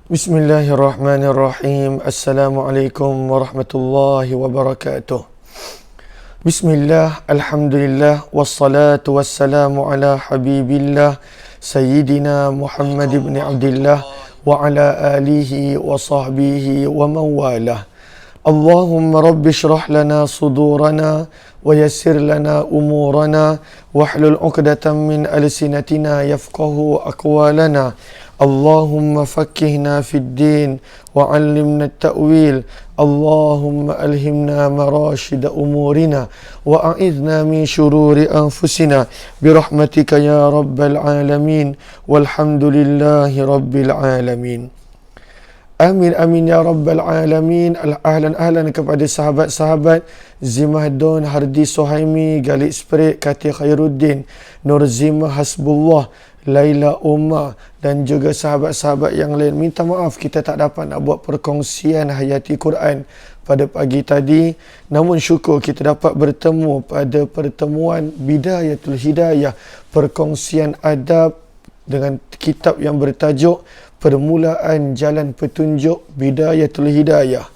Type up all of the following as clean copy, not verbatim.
Bismillahirrahmanirrahim. Assalamualaikum warahmatullahi wabarakatuh. Bismillah, alhamdulillah, wassalatu wassalamu ala habibillah Sayyidina Muhammad ibn Abdillah wa ala alihi wa sahbihi wa mawalah. Allahumma rabbi syrah lana sudurana wa yassir lana umurana wahlul uqdatan min alsinatina yafqahu aqwalana. Allahumma fakkihna fid din wa 'allimna at-ta'wil. Allahumma alhimna marashid umurina wa a'idhna min shururi anfusina birahmatika ya rabbal alamin walhamdulillahi rabbil alamin. Amin amin ya rabbal alamin. Ahlan kepada sahabat-sahabat Zimah Don, Hardi Sohaimi, Galik Sprit, Kati Khairuddin, Nur Zimah Hasbullah, Laila Umar dan juga sahabat-sahabat yang lain. Minta maaf kita tak dapat nak buat perkongsian hayati Quran pada pagi tadi. Namun syukur kita dapat bertemu pada pertemuan Bidayatul Hidayah, perkongsian adab dengan kitab yang bertajuk Permulaan Jalan Petunjuk Bidayatul Hidayah.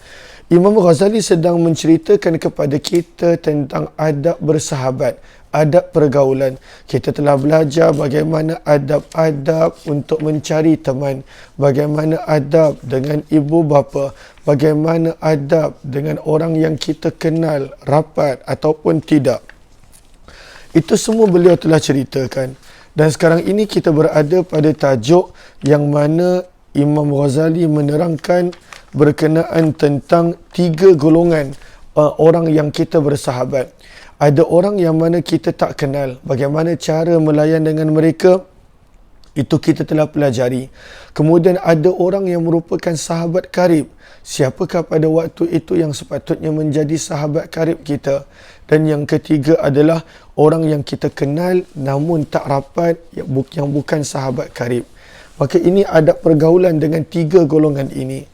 Imam Ghazali sedang menceritakan kepada kita tentang adab bersahabat, adab pergaulan. Kita telah belajar bagaimana adab-adab untuk mencari teman, bagaimana adab dengan ibu bapa, bagaimana adab dengan orang yang kita kenal rapat ataupun tidak. Itu semua beliau telah ceritakan. Dan sekarang ini kita berada pada tajuk yang mana Imam Ghazali menerangkan berkenaan tentang 3 golongan orang yang kita bersahabat. Ada orang yang mana kita tak kenal, bagaimana cara melayan dengan mereka, itu kita telah pelajari. Kemudian ada orang yang merupakan sahabat karib. Siapakah pada waktu itu yang sepatutnya menjadi sahabat karib kita? Dan yang ketiga adalah orang yang kita kenal namun tak rapat, yang bukan sahabat karib. Maka ini adab pergaulan dengan 3 golongan ini.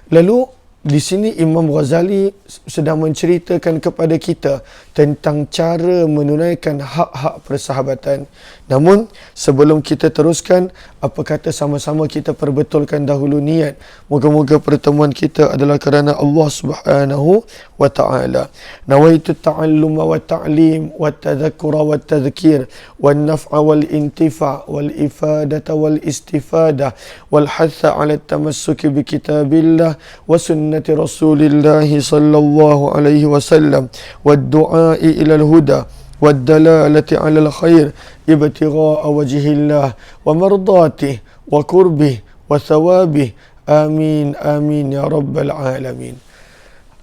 Lalu di sini Imam Ghazali sedang menceritakan kepada kita tentang cara menunaikan hak-hak persahabatan. Namun sebelum kita teruskan, apa kata sama-sama kita perbetulkan dahulu niat. Moga-moga pertemuan kita adalah kerana Allah Subhanahu wa ta'ala. Nawaitu ta'alluma wa ta'lim wa tadhakkura wa tadhkir wal naf'a wal intifa' wal ifadata wal istifada wal hatha 'ala at-tamassuki bi kitabillah wa sunnati Rasulillah sallallahu alaihi wasallam wad du'a'i ila al-huda والدلالة على الخير ابتغاء وجه الله ومرضاته وقربه وثوابه آمين آمين يا رب العالمين.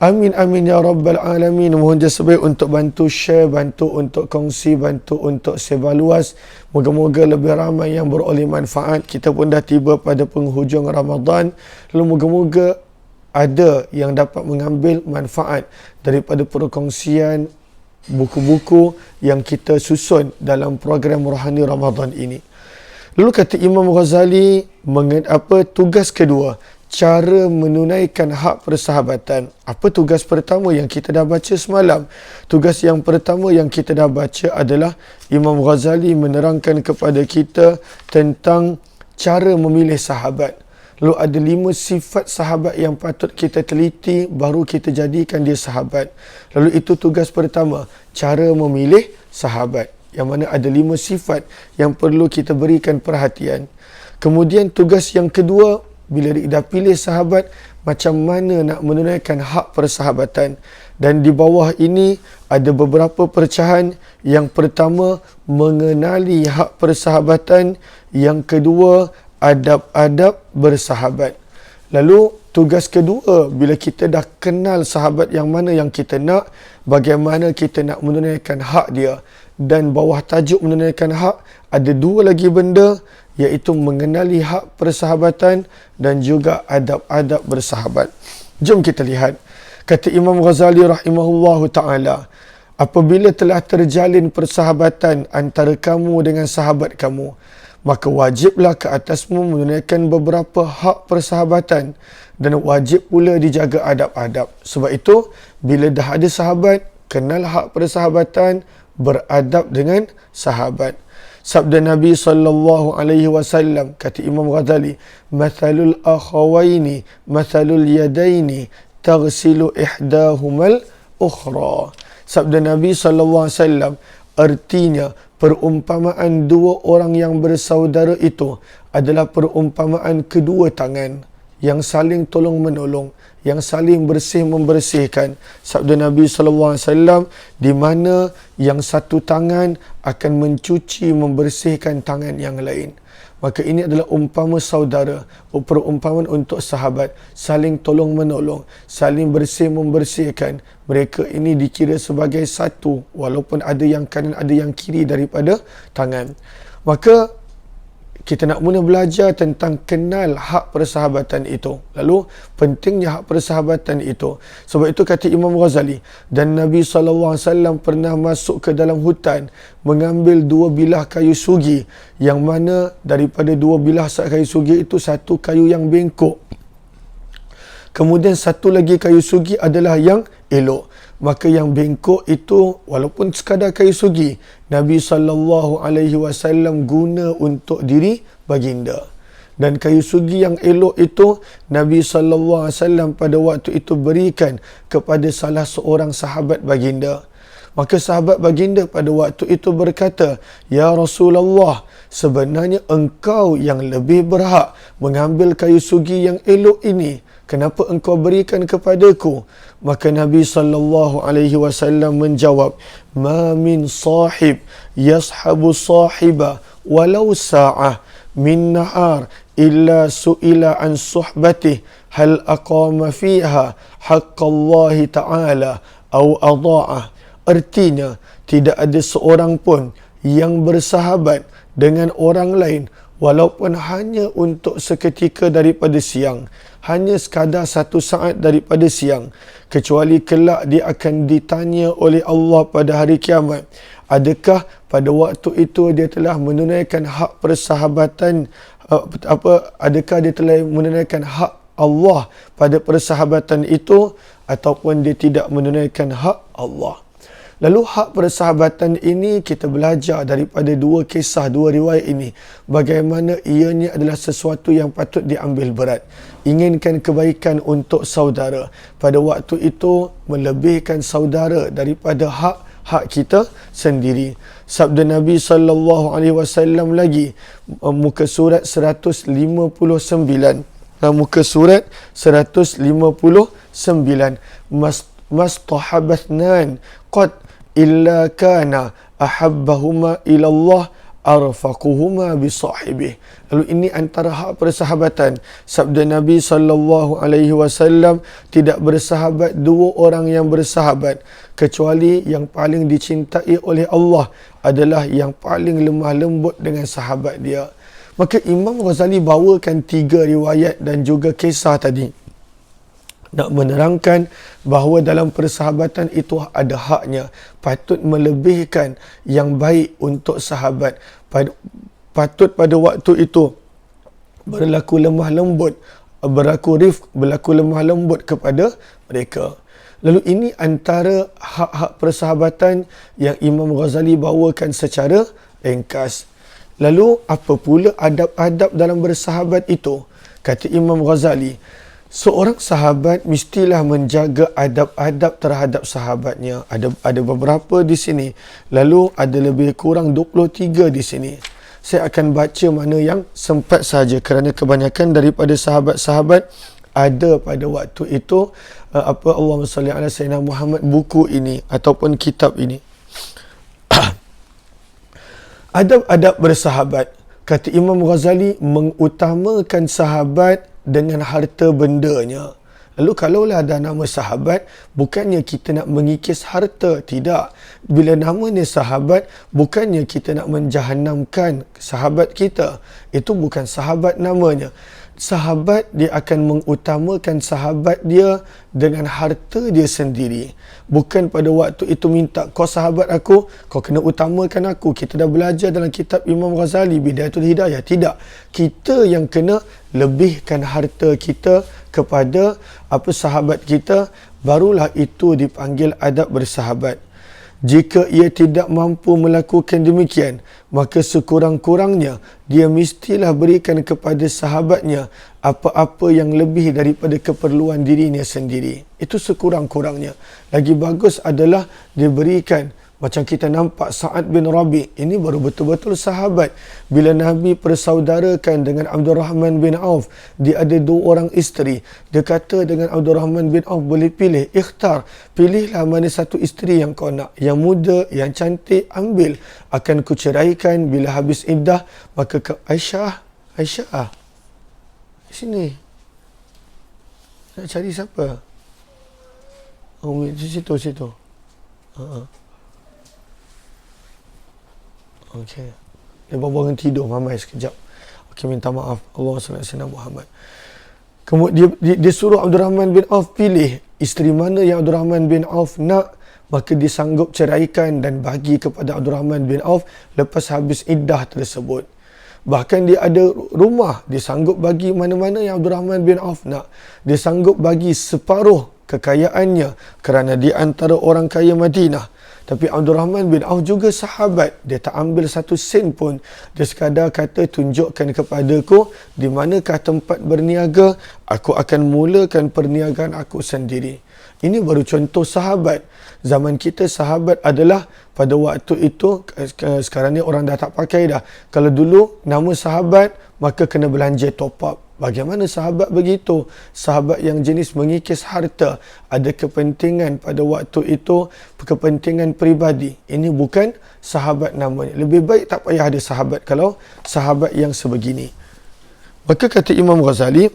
Amin amin ya rabbal alamin. Mohon jasa baik untuk bantu share, bantu untuk kongsi, bantu untuk sebar luas. Moga-moga lebih ramai yang beroleh manfaat. Kita pun dah tiba pada penghujung Ramadan. Lalu moga-moga ada yang dapat mengambil manfaat daripada perkongsian buku-buku yang kita susun dalam program Rohani Ramadan ini. Lalu kata Imam Ghazali, tugas kedua, cara menunaikan hak persahabatan. Apa tugas pertama yang kita dah baca semalam? Tugas yang pertama yang kita dah baca adalah Imam Ghazali menerangkan kepada kita tentang cara memilih sahabat. Lalu ada 5 sifat sahabat yang patut kita teliti baru kita jadikan dia sahabat. Lalu itu tugas pertama, cara memilih sahabat. Yang mana ada 5 sifat yang perlu kita berikan perhatian. Kemudian tugas yang kedua, bila dah pilih sahabat, macam mana nak menunaikan hak persahabatan. Dan di bawah ini ada beberapa pecahan. Yang pertama, mengenali hak persahabatan. Yang kedua, adab-adab bersahabat. Lalu tugas kedua, bila kita dah kenal sahabat yang mana yang kita nak, bagaimana kita nak menunaikan hak dia. Dan bawah tajuk menunaikan hak, ada 2 lagi benda, iaitu mengenali hak persahabatan dan juga adab-adab bersahabat. Jom kita lihat. Kata Imam Ghazali rahimahullahu ta'ala, apabila telah terjalin persahabatan antara kamu dengan sahabat kamu, maka wajiblah ke atasmu menunaikan beberapa hak persahabatan dan wajib pula dijaga adab-adab. Sebab itu, bila dah ada sahabat, kenal hak persahabatan, beradab dengan sahabat. Sabda Nabi sallallahu alaihi wasallam, kata Imam Ghazali, mathalul akhawaini mathalul yadaini taghsilu ihdahumal ukhra. Sabda Nabi sallallahu alaihi wasallam, artinya perumpamaan dua orang yang bersaudara itu adalah perumpamaan kedua tangan yang saling tolong menolong, yang saling bersih membersihkan. Sabda Nabi sallallahu alaihi wasallam, di mana yang satu tangan akan mencuci membersihkan tangan yang lain. Maka ini adalah umpama saudara, perumpamaan untuk sahabat, saling tolong menolong, saling bersih membersihkan. Mereka ini dikira sebagai satu, walaupun ada yang kanan ada yang kiri daripada tangan. Maka kita nak mula belajar tentang kenal hak persahabatan itu. Lalu pentingnya hak persahabatan itu. Sebab itu kata Imam Ghazali, dan Nabi SAW pernah masuk ke dalam hutan mengambil dua bilah kayu sugi, yang mana daripada dua bilah kayu sugi itu satu kayu yang bengkok. Kemudian satu lagi kayu sugi adalah yang elok. Maka yang bengkok itu walaupun sekadar kayu sugi, Nabi SAW guna untuk diri baginda. Dan kayu sugi yang elok itu Nabi SAW pada waktu itu berikan kepada salah seorang sahabat baginda. Maka sahabat baginda pada waktu itu berkata, "Ya Rasulullah, sebenarnya engkau yang lebih berhak mengambil kayu sugi yang elok ini. Kenapa engkau berikan kepadaku?" Maka Nabi SAW menjawab, "Ma min sahib yashabu sahiba walau sa'ah min nahar illa su'ila an suhbatih hal aqama fiha haqqallahi ta'ala au adha'ah." Artinya, tidak ada seorang pun yang bersahabat dengan orang lain walaupun hanya untuk seketika daripada siang, hanya sekadar satu saat daripada siang, kecuali kelak dia akan ditanya oleh Allah pada hari kiamat, adakah pada waktu itu dia telah menunaikan hak persahabatan, adakah dia telah menunaikan hak Allah pada persahabatan itu, ataupun dia tidak menunaikan hak Allah. Lalu hak persahabatan ini kita belajar daripada dua kisah, dua riwayat ini, bagaimana ianya adalah sesuatu yang patut diambil berat. Inginkan kebaikan untuk saudara, pada waktu itu melebihkan saudara daripada hak kita sendiri. Sabda Nabi SAW lagi, muka surat 159. Muka surat 159. Mastahabathnan qad illa kana ahabbahuma ilallah arfaquhuma bisahibih. Lalu ini antara hak persahabatan. Sabda Nabi SAW, tidak bersahabat dua orang yang bersahabat, kecuali yang paling dicintai oleh Allah adalah yang paling lemah lembut dengan sahabat dia. Maka Imam Ghazali bawakan tiga riwayat dan juga kisah tadi nak menerangkan bahawa dalam persahabatan itu ada haknya, patut melebihkan yang baik untuk sahabat, patut pada waktu itu berlaku lemah lembut, berlaku lemah lembut kepada mereka. Lalu ini antara hak-hak persahabatan yang Imam Ghazali bawakan secara ringkas. Lalu apa pula adab-adab dalam bersahabat itu? Kata Imam Ghazali, seorang sahabat mestilah menjaga adab-adab terhadap sahabatnya. Ada beberapa di sini. Lalu ada lebih kurang 23 di sini. Saya akan baca mana yang sempat saja kerana kebanyakan daripada sahabat-sahabat ada pada waktu itu Allahumma salli ala sayyidina Muhammad, buku ini ataupun kitab ini. Adab-adab bersahabat. Kata Imam Ghazali, mengutamakan sahabat dengan harta bendanya. Lalu kalaulah ada nama sahabat, bukannya kita nak mengikis harta, tidak. Bila namanya sahabat, bukannya kita nak menjahannamkan sahabat kita. Itu bukan sahabat namanya. Sahabat dia akan mengutamakan sahabat dia dengan harta dia sendiri. Bukan pada waktu itu minta, kau sahabat aku, kau kena utamakan aku. Kita dah belajar dalam kitab Imam Ghazali, Bidayatul Hidayah. Tidak. Kita yang kena lebihkan harta kita kepada sahabat kita, barulah itu dipanggil adab bersahabat. Jika ia tidak mampu melakukan demikian, maka sekurang-kurangnya dia mestilah berikan kepada sahabatnya apa-apa yang lebih daripada keperluan dirinya sendiri. Itu sekurang-kurangnya. Lagi bagus adalah dia berikan. Macam kita nampak Sa'ad bin Rabi', ini baru betul-betul sahabat. Bila Nabi persaudarakan dengan Abdul Rahman bin Auf, dia ada 2 orang isteri. Dia kata dengan Abdul Rahman bin Auf, boleh pilih, ikhtar, pilihlah mana satu isteri yang kau nak. Yang muda, yang cantik, ambil. Akan kuceraikan bila habis iddah, maka ke Aisyah, sini. Nak cari siapa? Oh, situ. Okey. Dia baru tidur mamai sekejap. Okey, minta maaf. Allah SWT Muhammad. Kemudian dia suruh Abdul Rahman bin Auf pilih isteri mana yang Abdul Rahman bin Auf nak, maka dia sanggup ceraikan dan bagi kepada Abdul Rahman bin Auf lepas habis iddah tersebut. Bahkan dia ada rumah, dia sanggup bagi mana-mana yang Abdul Rahman bin Auf nak. Dia sanggup bagi separuh kekayaannya kerana dia antara orang kaya Madinah. Tapi Abdul Rahman bin Auf juga sahabat. Dia tak ambil satu sen pun. Dia sekadar kata, tunjukkan kepadaku di manakah tempat berniaga, aku akan mulakan perniagaan aku sendiri. Ini baru contoh sahabat. Zaman kita sahabat adalah pada waktu itu, sekarang ni orang dah tak pakai dah. Kalau dulu nama sahabat, maka kena belanja top up. Bagaimana sahabat begitu? Sahabat yang jenis mengikis harta, ada kepentingan pada waktu itu, kepentingan peribadi. Ini bukan sahabat namanya. Lebih baik tak payah ada sahabat kalau sahabat yang sebegini. Maka kata Imam Ghazali,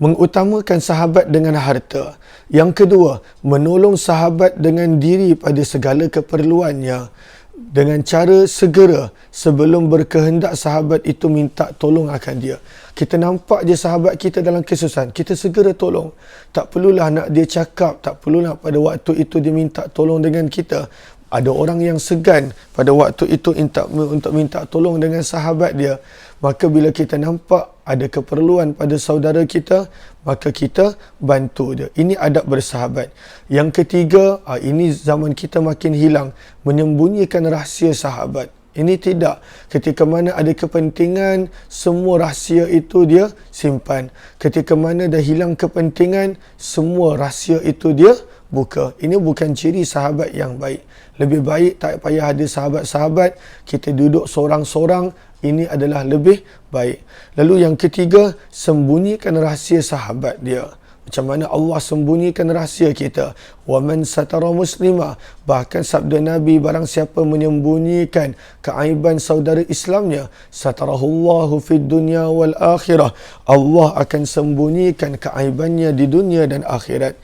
mengutamakan sahabat dengan harta. Yang kedua, menolong sahabat dengan diri pada segala keperluannya. Dengan cara segera sebelum berkehendak sahabat itu minta tolong akan dia. Kita nampak je sahabat kita dalam kesusahan, kita segera tolong. Tak perlulah nak dia cakap, tak perlulah pada waktu itu dia minta tolong dengan kita. Ada orang yang segan pada waktu itu untuk minta tolong dengan sahabat dia. Maka bila kita nampak ada keperluan pada saudara kita, maka kita bantu dia. Ini adab bersahabat. Yang ketiga, ini zaman kita makin hilang, menyembunyikan rahsia sahabat. Ini tidak. Ketika mana ada kepentingan, semua rahsia itu dia simpan. Ketika mana dah hilang kepentingan, semua rahsia itu dia buka. Ini bukan ciri sahabat yang baik. Lebih baik tak payah ada sahabat-sahabat, kita duduk sorang-sorang, ini adalah lebih baik. Lalu yang ketiga, sembunyikan rahsia sahabat dia. Macam mana Allah sembunyikan rahsia kita. Wa man satara muslima. Bahkan sabda Nabi, barang siapa menyembunyikan keaiban saudara Islamnya, satarahullahu fid dunya wal akhirah. Allah akan sembunyikan keaibannya di dunia dan akhirat.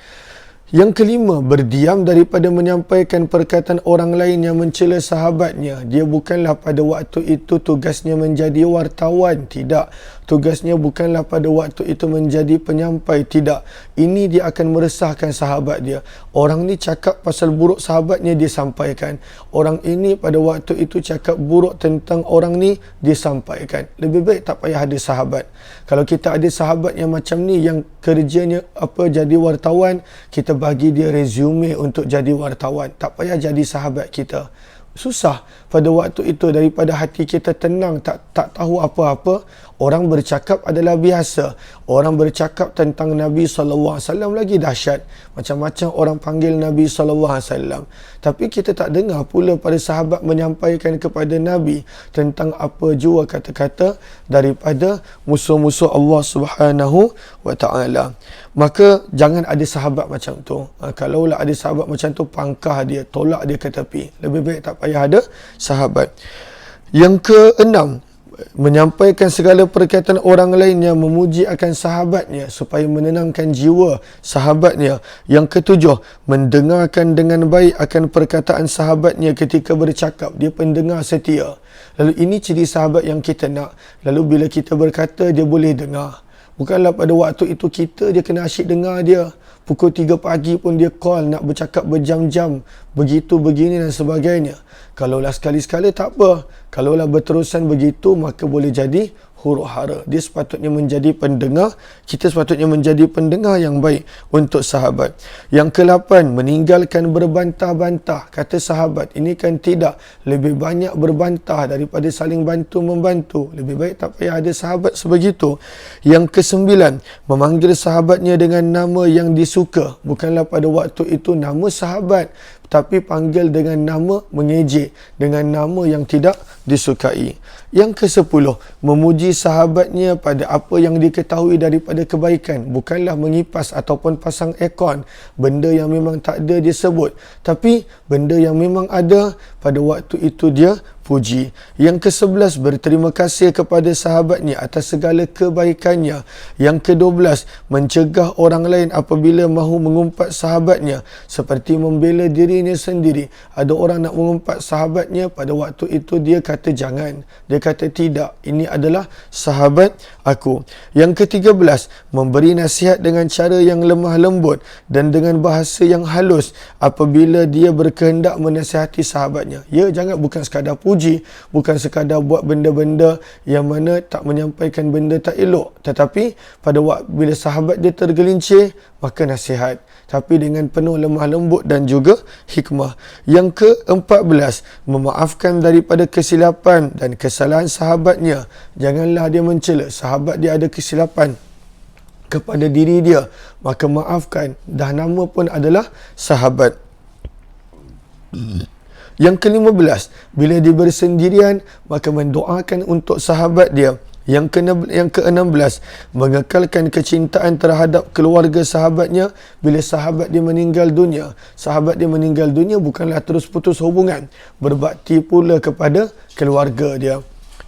Yang kelima, berdiam daripada menyampaikan perkataan orang lain yang mencela sahabatnya. Dia bukanlah pada waktu itu tugasnya menjadi wartawan, tidak. Tugasnya bukanlah pada waktu itu menjadi penyampai, tidak. Ini dia akan meresahkan sahabat dia. Orang ni cakap pasal buruk sahabatnya, dia sampaikan. Orang ini pada waktu itu cakap buruk tentang orang ni, dia sampaikan. Lebih baik tak payah ada sahabat. Kalau kita ada sahabat yang macam ni, yang kerjanya jadi wartawan, kita bagi dia resume untuk jadi wartawan. Tak payah jadi sahabat kita. Susah pada waktu itu, daripada hati kita tenang, tak tahu apa-apa. Orang bercakap adalah biasa. Orang bercakap tentang Nabi SAW lagi dahsyat. Macam-macam orang panggil Nabi SAW. Tapi kita tak dengar pula pada sahabat menyampaikan kepada Nabi tentang apa jua kata-kata daripada musuh-musuh Allah Subhanahu wa Ta'ala. Maka jangan ada sahabat macam tu. Kalaulah ada sahabat macam tu, pangkah dia, tolak dia ke tepi. Lebih baik tak payah ada sahabat. Yang keenam, menyampaikan segala perkataan orang lain yang memuji akan sahabatnya supaya menenangkan jiwa sahabatnya. Yang ketujuh, mendengarkan dengan baik akan perkataan sahabatnya ketika bercakap. Dia pendengar setia. Lalu ini ciri sahabat yang kita nak. Lalu bila kita berkata, dia boleh dengar. Bukanlah pada waktu itu kita dia kena asyik dengar dia. Pukul 3 pagi pun dia call nak bercakap berjam-jam. Begitu, begini dan sebagainya. Kalaulah sekali-sekala tak apa. Kalaulah berterusan begitu, maka boleh jadi huru-hara. Dia sepatutnya menjadi pendengar, kita sepatutnya menjadi pendengar yang baik untuk sahabat. Yang ke-8, meninggalkan berbantah-bantah. Kata sahabat, ini kan tidak, lebih banyak berbantah daripada saling bantu-membantu. Lebih baik tak payah ada sahabat sebegitu. Yang ke-9, memanggil sahabatnya dengan nama yang disuka. Bukanlah pada waktu itu nama sahabat, tapi panggil dengan nama mengejek, dengan nama yang tidak disukai. Yang ke-10, memuji sahabatnya pada apa yang diketahui daripada kebaikan. Bukanlah mengipas ataupun pasang aircon, benda yang memang tak ada dia sebut, tapi benda yang memang ada, pada waktu itu dia puji. Yang ke-11, berterima kasih kepada sahabatnya atas segala kebaikannya. Yang ke-12, mencegah orang lain apabila mahu mengumpat sahabatnya, seperti membela dirinya sendiri. Ada orang nak mengumpat sahabatnya, pada waktu itu dia kata jangan, dia kata tidak, ini adalah sahabat aku. Yang ke-13, memberi nasihat dengan cara yang lemah lembut dan dengan bahasa yang halus apabila dia berkehendak menasihati sahabatnya. Ya, jangan bukan sekadar puji, bukan sekadar buat benda-benda yang mana tak menyampaikan benda tak elok, tetapi pada waktu bila sahabat dia tergelincir, maka nasihat, tapi dengan penuh lemah lembut dan juga hikmah. Yang ke-14, memaafkan daripada kesilapan dan kesalahan sahabatnya. Janganlah dia mencela, sahabat dia ada kesilapan kepada diri dia, maka maafkan, dah nama pun adalah sahabat. Yang ke-15, bila dia bersendirian, maka mendoakan untuk sahabat dia. Yang ke-16, mengekalkan kecintaan terhadap keluarga sahabatnya bila sahabat dia meninggal dunia. Sahabat dia meninggal dunia bukanlah terus putus hubungan, berbakti pula kepada keluarga dia.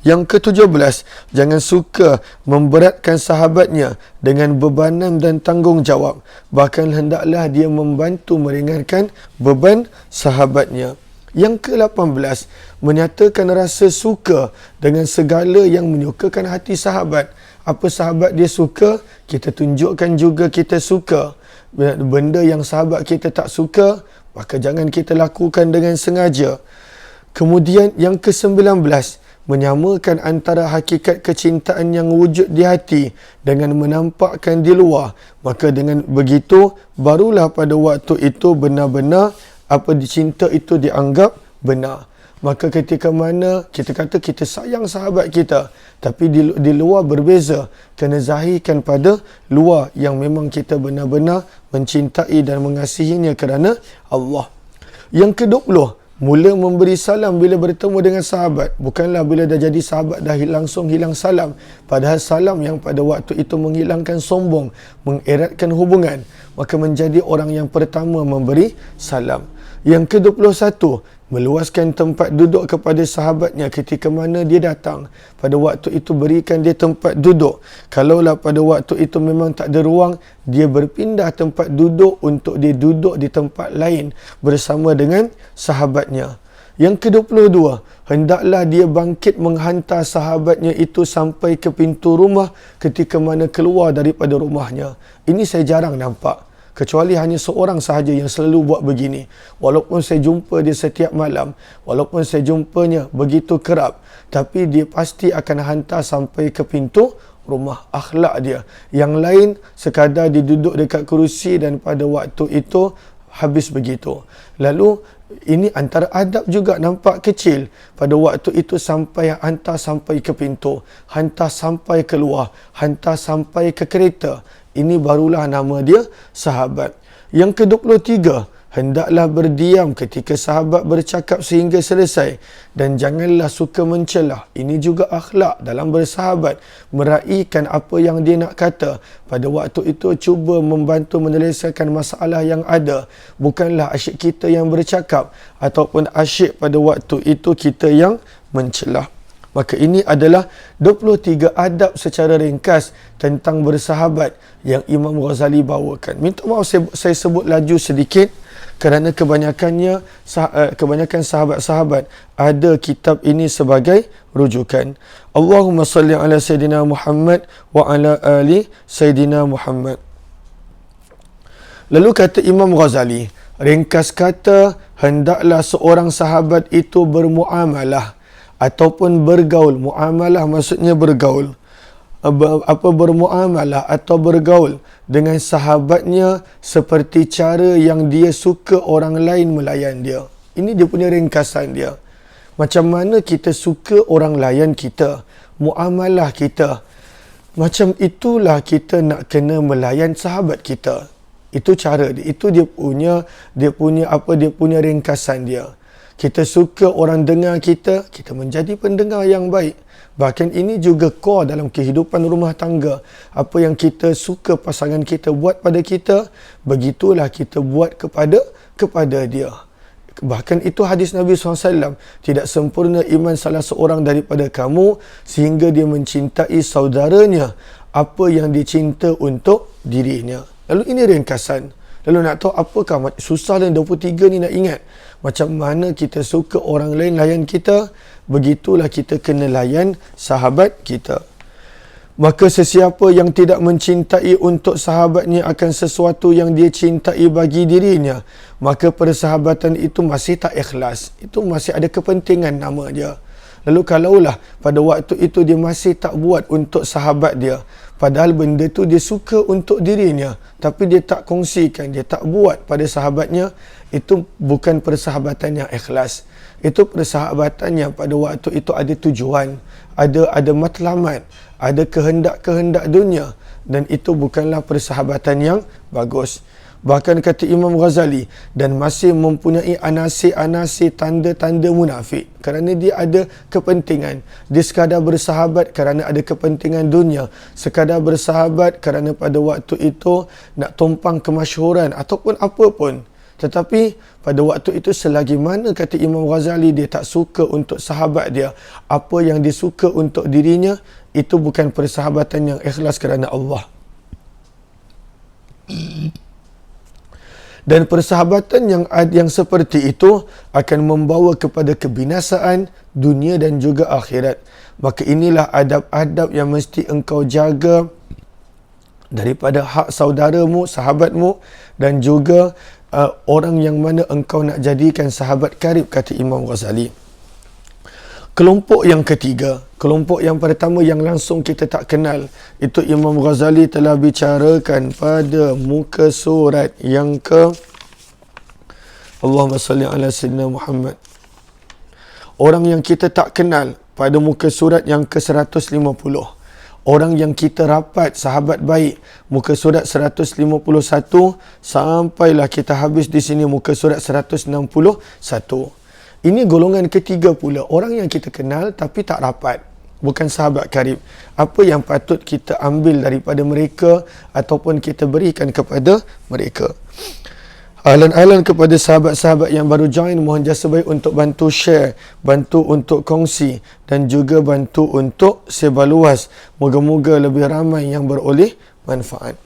Yang ke-17, jangan suka memberatkan sahabatnya dengan bebanan dan tanggungjawab. Bahkan hendaklah dia membantu meringankan beban sahabatnya. Yang ke-18, menyatakan rasa suka dengan segala yang menyukakan hati sahabat. Apa sahabat dia suka, kita tunjukkan juga kita suka. Benda yang sahabat kita tak suka, maka jangan kita lakukan dengan sengaja. Kemudian yang ke-19, menyamakan antara hakikat kecintaan yang wujud di hati dengan menampakkan di luar. Maka dengan begitu, barulah pada waktu itu benar-benar apa dicinta itu dianggap benar. Maka ketika mana kita kata kita sayang sahabat kita, tapi di luar berbeza, kena zahirkan pada luar yang memang kita benar-benar mencintai dan mengasihinya kerana Allah. Yang ke-20, mula memberi salam bila bertemu dengan sahabat. Bukanlah bila dah jadi sahabat dah langsung hilang salam. Padahal salam yang pada waktu itu menghilangkan sombong, mengeratkan hubungan, maka menjadi orang yang pertama memberi salam. Yang ke-21, meluaskan tempat duduk kepada sahabatnya ketika mana dia datang. Pada waktu itu berikan dia tempat duduk. Kalaulah pada waktu itu memang tak ada ruang, dia berpindah tempat duduk untuk dia duduk di tempat lain bersama dengan sahabatnya. Yang ke-22, hendaklah dia bangkit menghantar sahabatnya itu sampai ke pintu rumah ketika mana keluar daripada rumahnya. Ini saya jarang nampak. Kecuali hanya seorang sahaja yang selalu buat begini. Walaupun saya jumpa dia setiap malam, walaupun saya jumpanya begitu kerap, tapi dia pasti akan hantar sampai ke pintu rumah. Akhlak dia. Yang lain sekadar dia duduk dekat kerusi dan pada waktu itu habis begitu. Lalu ini antara adab juga, nampak kecil. Pada waktu itu sampai hantar sampai ke pintu, hantar sampai keluar, hantar sampai ke kereta. Ini barulah nama dia sahabat. Yang ke-23, hendaklah berdiam ketika sahabat bercakap sehingga selesai dan janganlah suka mencelah. Ini juga akhlak dalam bersahabat, meraihkan apa yang dia nak kata. Pada waktu itu cuba membantu menyelesaikan masalah yang ada. Bukanlah asyik kita yang bercakap ataupun asyik pada waktu itu kita yang mencelah. Maka ini adalah 23 adab secara ringkas tentang bersahabat yang Imam Ghazali bawakan. Minta maaf saya sebut laju sedikit kerana kebanyakan sahabat-sahabat ada kitab ini sebagai rujukan. Allahumma salli ala Sayyidina Muhammad wa ala ali Sayyidina Muhammad. Lalu kata Imam Ghazali, ringkas kata, hendaklah seorang sahabat itu bermuamalah ataupun bergaul. Muamalah maksudnya bergaul. bermuamalah atau bergaul dengan sahabatnya seperti cara yang dia suka orang lain melayan dia. Ini dia punya ringkasan dia. Macam mana kita suka orang layan kita, muamalah kita, macam itulah kita nak kena melayan sahabat kita. Itu cara dia. Itu dia punya ringkasan dia. Kita suka orang dengar kita, kita menjadi pendengar yang baik. Bahkan ini juga core dalam kehidupan rumah tangga. Apa yang kita suka pasangan kita buat pada kita, begitulah kita buat kepada dia. Bahkan itu hadis Nabi SAW. Tidak sempurna iman salah seorang daripada kamu sehingga dia mencintai saudaranya apa yang dicinta untuk dirinya. Lalu ini ringkasan. Lalu nak tahu apakah susah dan 23 ni nak ingat. Macam mana kita suka orang lain layan kita, begitulah kita kena layan sahabat kita. Maka sesiapa yang tidak mencintai untuk sahabatnya akan sesuatu yang dia cintai bagi dirinya, maka persahabatan itu masih tak ikhlas. Itu masih ada kepentingan nama dia. Lalu kalaulah pada waktu itu dia masih tak buat untuk sahabat dia, padahal benda tu dia suka untuk dirinya, tapi dia tak kongsikan, dia tak buat pada sahabatnya, itu bukan persahabatan yang ikhlas. Itu persahabatan yang pada waktu itu ada tujuan, ada matlamat, ada kehendak-kehendak dunia, dan itu bukanlah persahabatan yang bagus. Bahkan kata Imam Ghazali, dan masih mempunyai anasir-anasir tanda-tanda munafik, kerana dia ada kepentingan. Dia sekadar bersahabat kerana ada kepentingan dunia, sekadar bersahabat kerana pada waktu itu nak tumpang kemasyhuran ataupun apa pun. Tetapi pada waktu itu selagi mana kata Imam Ghazali dia tak suka untuk sahabat dia apa yang dia suka untuk dirinya, itu bukan persahabatan yang ikhlas kerana Allah. Dan persahabatan yang seperti itu akan membawa kepada kebinasaan dunia dan juga akhirat. Maka inilah adab-adab yang mesti engkau jaga daripada hak saudaramu, sahabatmu, dan juga orang yang mana engkau nak jadikan sahabat karib, kata Imam Ghazali. Kelompok yang ketiga, kelompok yang pertama yang langsung kita tak kenal, itu Imam Ghazali telah bicarakan pada muka surat yang Allahumma salli ala Sayyidina Muhammad. Orang yang kita tak kenal pada muka surat yang ke-150. Orang yang kita rapat, sahabat baik, muka surat 151, sampailah kita habis di sini muka surat 161. Ini golongan ketiga pula, orang yang kita kenal tapi tak rapat, bukan sahabat karib. Apa yang patut kita ambil daripada mereka ataupun kita berikan kepada mereka? Ahlan-ahlan kepada sahabat-sahabat yang baru join, mohon jasa baik untuk bantu share, bantu untuk kongsi, dan juga bantu untuk sebar luas. Moga-moga lebih ramai yang beroleh manfaat.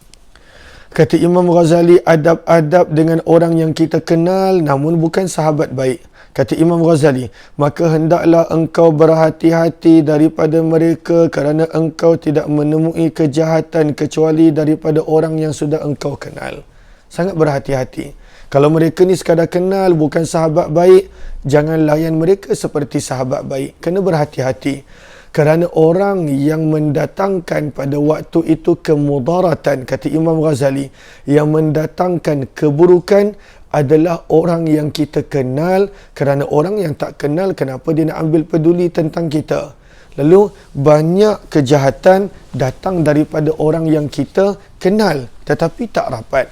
Kata Imam Ghazali, adab-adab dengan orang yang kita kenal namun bukan sahabat baik. Kata Imam Ghazali, maka hendaklah engkau berhati-hati daripada mereka kerana engkau tidak menemui kejahatan kecuali daripada orang yang sudah engkau kenal. Sangat berhati-hati. Kalau mereka ni sekadar kenal, bukan sahabat baik, jangan layan mereka seperti sahabat baik. Kena berhati-hati. Kerana orang yang mendatangkan pada waktu itu kemudaratan, kata Imam Ghazali, yang mendatangkan keburukan adalah orang yang kita kenal. Kerana orang yang tak kenal, kenapa dia nak ambil peduli tentang kita? Lalu banyak kejahatan datang daripada orang yang kita kenal tetapi tak rapat.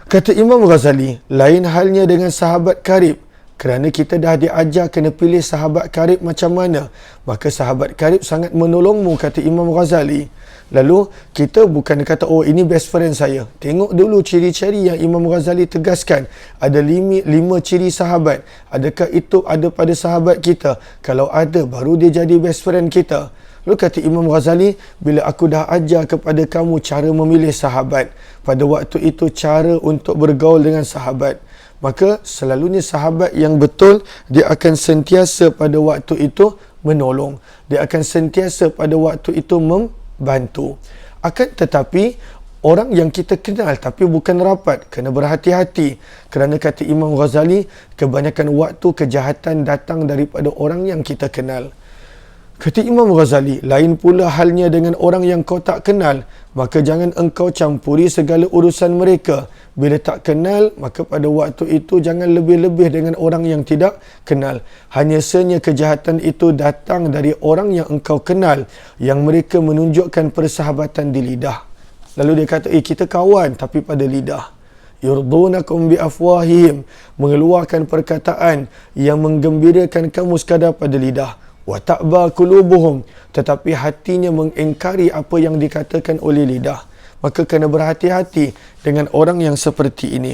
Kata Imam Ghazali, lain halnya dengan sahabat karib. Kerana kita dah diajar kena pilih sahabat karib macam mana, maka sahabat karib sangat menolongmu, kata Imam Ghazali. Lalu kita bukan kata, oh ini best friend saya. Tengok dulu ciri-ciri yang Imam Ghazali tegaskan. Ada 5 ciri sahabat. Adakah itu ada pada sahabat kita? Kalau ada, baru dia jadi best friend kita. Lalu kata Imam Ghazali, bila aku dah ajar kepada kamu cara memilih sahabat, pada waktu itu cara untuk bergaul dengan sahabat, maka selalunya sahabat yang betul, dia akan sentiasa pada waktu itu menolong. Dia akan sentiasa pada waktu itu membantu. Akan tetapi, orang yang kita kenal tapi bukan rapat, kena berhati-hati. Kerana kata Imam Ghazali, kebanyakan waktu kejahatan datang daripada orang yang kita kenal. Kata Imam Ghazali, lain pula halnya dengan orang yang kau tak kenal, maka jangan engkau campuri segala urusan mereka. Bila tak kenal, maka pada waktu itu jangan lebih-lebih dengan orang yang tidak kenal. Hanya sahaja kejahatan itu datang dari orang yang engkau kenal, yang mereka menunjukkan persahabatan di lidah. Lalu dia kata, kita kawan tapi pada lidah. Yurdunakum bi afwahihim, mengeluarkan perkataan yang menggembirakan kamu sekadar pada lidah. Wa ta'ba qulubuhum, tetapi hatinya mengingkari apa yang dikatakan oleh lidah. Maka kena berhati-hati dengan orang yang seperti ini.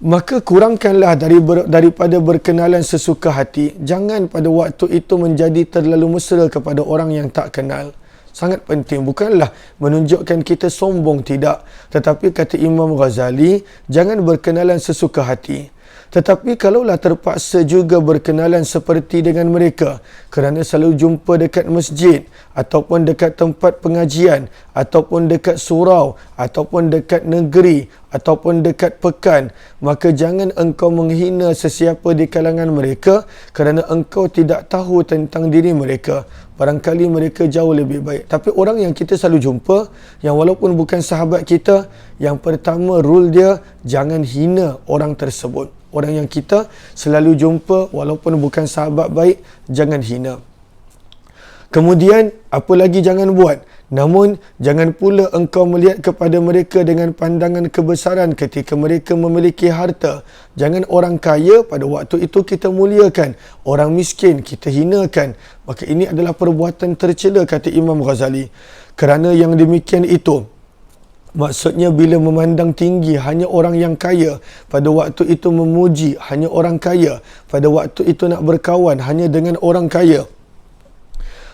Maka kurangkanlah daripada berkenalan sesuka hati. Jangan pada waktu itu menjadi terlalu mesra kepada orang yang tak kenal. Sangat penting, bukanlah menunjukkan kita sombong, tidak. Tetapi kata Imam Ghazali, jangan berkenalan sesuka hati. Tetapi kalaulah terpaksa juga berkenalan seperti dengan mereka kerana selalu jumpa dekat masjid ataupun dekat tempat pengajian ataupun dekat surau ataupun dekat negeri ataupun dekat pekan, maka jangan engkau menghina sesiapa di kalangan mereka kerana engkau tidak tahu tentang diri mereka. Barangkali mereka jauh lebih baik. Tapi orang yang kita selalu jumpa, yang walaupun bukan sahabat kita, yang pertama rule dia, jangan hina orang tersebut. Orang yang kita selalu jumpa walaupun bukan sahabat baik, jangan hina. Kemudian, apa lagi jangan buat? Namun, jangan pula engkau melihat kepada mereka dengan pandangan kebesaran ketika mereka memiliki harta. Jangan orang kaya pada waktu itu kita muliakan, orang miskin kita hinakan. Maka ini adalah perbuatan tercela, kata Imam Ghazali. Kerana yang demikian itu, maksudnya bila memandang tinggi hanya orang yang kaya, pada waktu itu memuji hanya orang kaya, pada waktu itu nak berkawan hanya dengan orang kaya,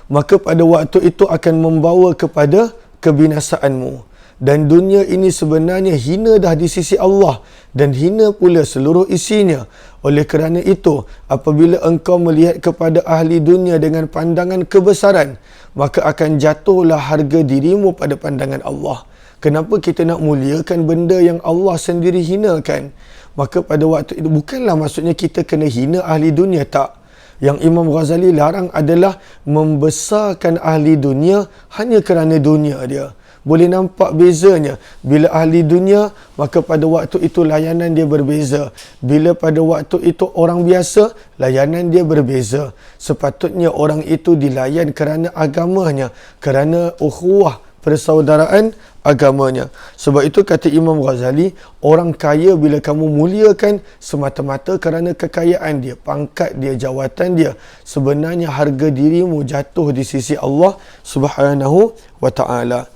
maka pada waktu itu akan membawa kepada kebinasaanmu. Dan dunia ini sebenarnya hina dah di sisi Allah dan hina pula seluruh isinya. Oleh kerana itu, apabila engkau melihat kepada ahli dunia dengan pandangan kebesaran, maka akan jatuhlah harga dirimu pada pandangan Allah. Kenapa kita nak muliakan benda yang Allah sendiri hinakan? Maka pada waktu itu, bukanlah maksudnya kita kena hina ahli dunia, tak. Yang Imam Ghazali larang adalah membesarkan ahli dunia hanya kerana dunia dia. Boleh nampak bezanya. Bila ahli dunia, maka pada waktu itu layanan dia berbeza. Bila pada waktu itu orang biasa, layanan dia berbeza. Sepatutnya orang itu dilayan kerana agamanya, kerana ukhuwah, persaudaraan agamanya. Sebab itu kata Imam Ghazali, orang kaya bila kamu muliakan semata-mata kerana kekayaan dia, pangkat dia, jawatan dia, sebenarnya harga dirimu jatuh di sisi Allah Subhanahu wa ta'ala.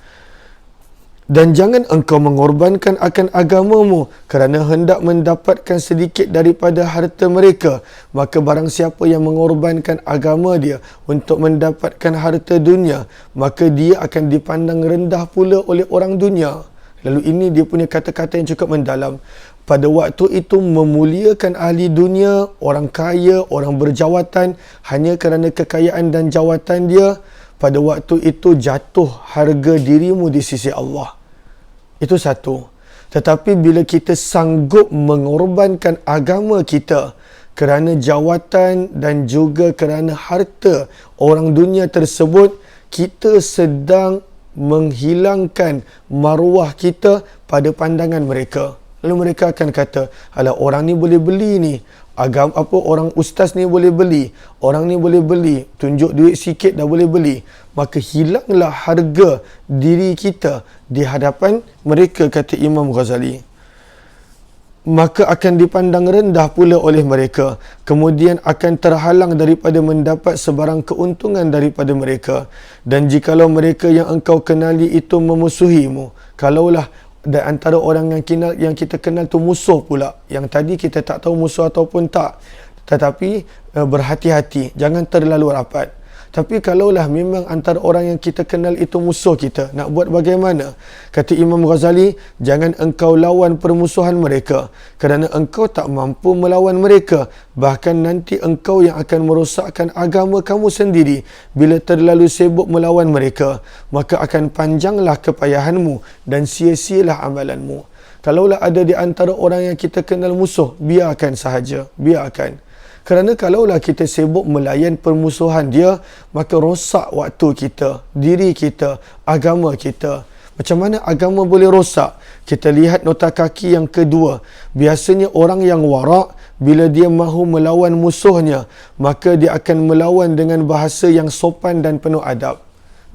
Dan jangan engkau mengorbankan akan agamamu kerana hendak mendapatkan sedikit daripada harta mereka. Maka barang siapa yang mengorbankan agama dia untuk mendapatkan harta dunia, maka dia akan dipandang rendah pula oleh orang dunia. Lalu ini dia punya kata-kata yang cukup mendalam. Pada waktu itu memuliakan ahli dunia, orang kaya, orang berjawatan hanya kerana kekayaan dan jawatan dia, pada waktu itu jatuh harga dirimu di sisi Allah. Itu satu. Tetapi bila kita sanggup mengorbankan agama kita kerana jawatan dan juga kerana harta orang dunia tersebut, kita sedang menghilangkan maruah kita pada pandangan mereka. Lalu mereka akan kata, alah orang ni boleh beli ni. Orang ustaz ni boleh beli, orang ni boleh beli, tunjuk duit sikit dah boleh beli. Maka hilanglah harga diri kita di hadapan mereka, kata Imam Ghazali. Maka akan dipandang rendah pula oleh mereka. Kemudian akan terhalang daripada mendapat sebarang keuntungan daripada mereka. Dan jikalau mereka yang engkau kenali itu memusuhimu, kalaulah dan antara orang yang kita kenal tu musuh pula, yang tadi kita tak tahu musuh ataupun tak, tetapi berhati-hati, jangan terlalu rapat. Tapi kalaulah memang antara orang yang kita kenal itu musuh kita, nak buat bagaimana? Kata Imam Ghazali, jangan engkau lawan permusuhan mereka kerana engkau tak mampu melawan mereka. Bahkan nanti engkau yang akan merosakkan agama kamu sendiri bila terlalu sibuk melawan mereka. Maka akan panjanglah kepayahanmu dan sia-sialah amalanmu. Kalaulah ada di antara orang yang kita kenal musuh, biarkan sahaja, biarkan. Kerana kalaulah kita sibuk melayan permusuhan dia, maka rosak waktu kita, diri kita, agama kita. Macam mana agama boleh rosak? Kita lihat nota kaki yang kedua. Biasanya orang yang warak, bila dia mahu melawan musuhnya, maka dia akan melawan dengan bahasa yang sopan dan penuh adab.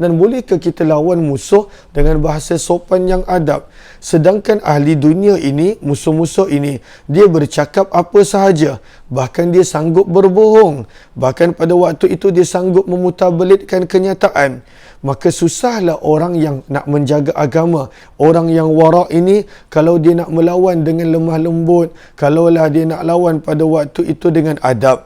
Dan bolehkah kita lawan musuh dengan bahasa sopan yang adab? Sedangkan ahli dunia ini, musuh-musuh ini, dia bercakap apa sahaja. Bahkan dia sanggup berbohong. Bahkan pada waktu itu dia sanggup memutabelitkan kenyataan. Maka susahlah orang yang nak menjaga agama. Orang yang warak ini, kalau dia nak melawan dengan lemah lembut, kalaulah dia nak lawan pada waktu itu dengan adab,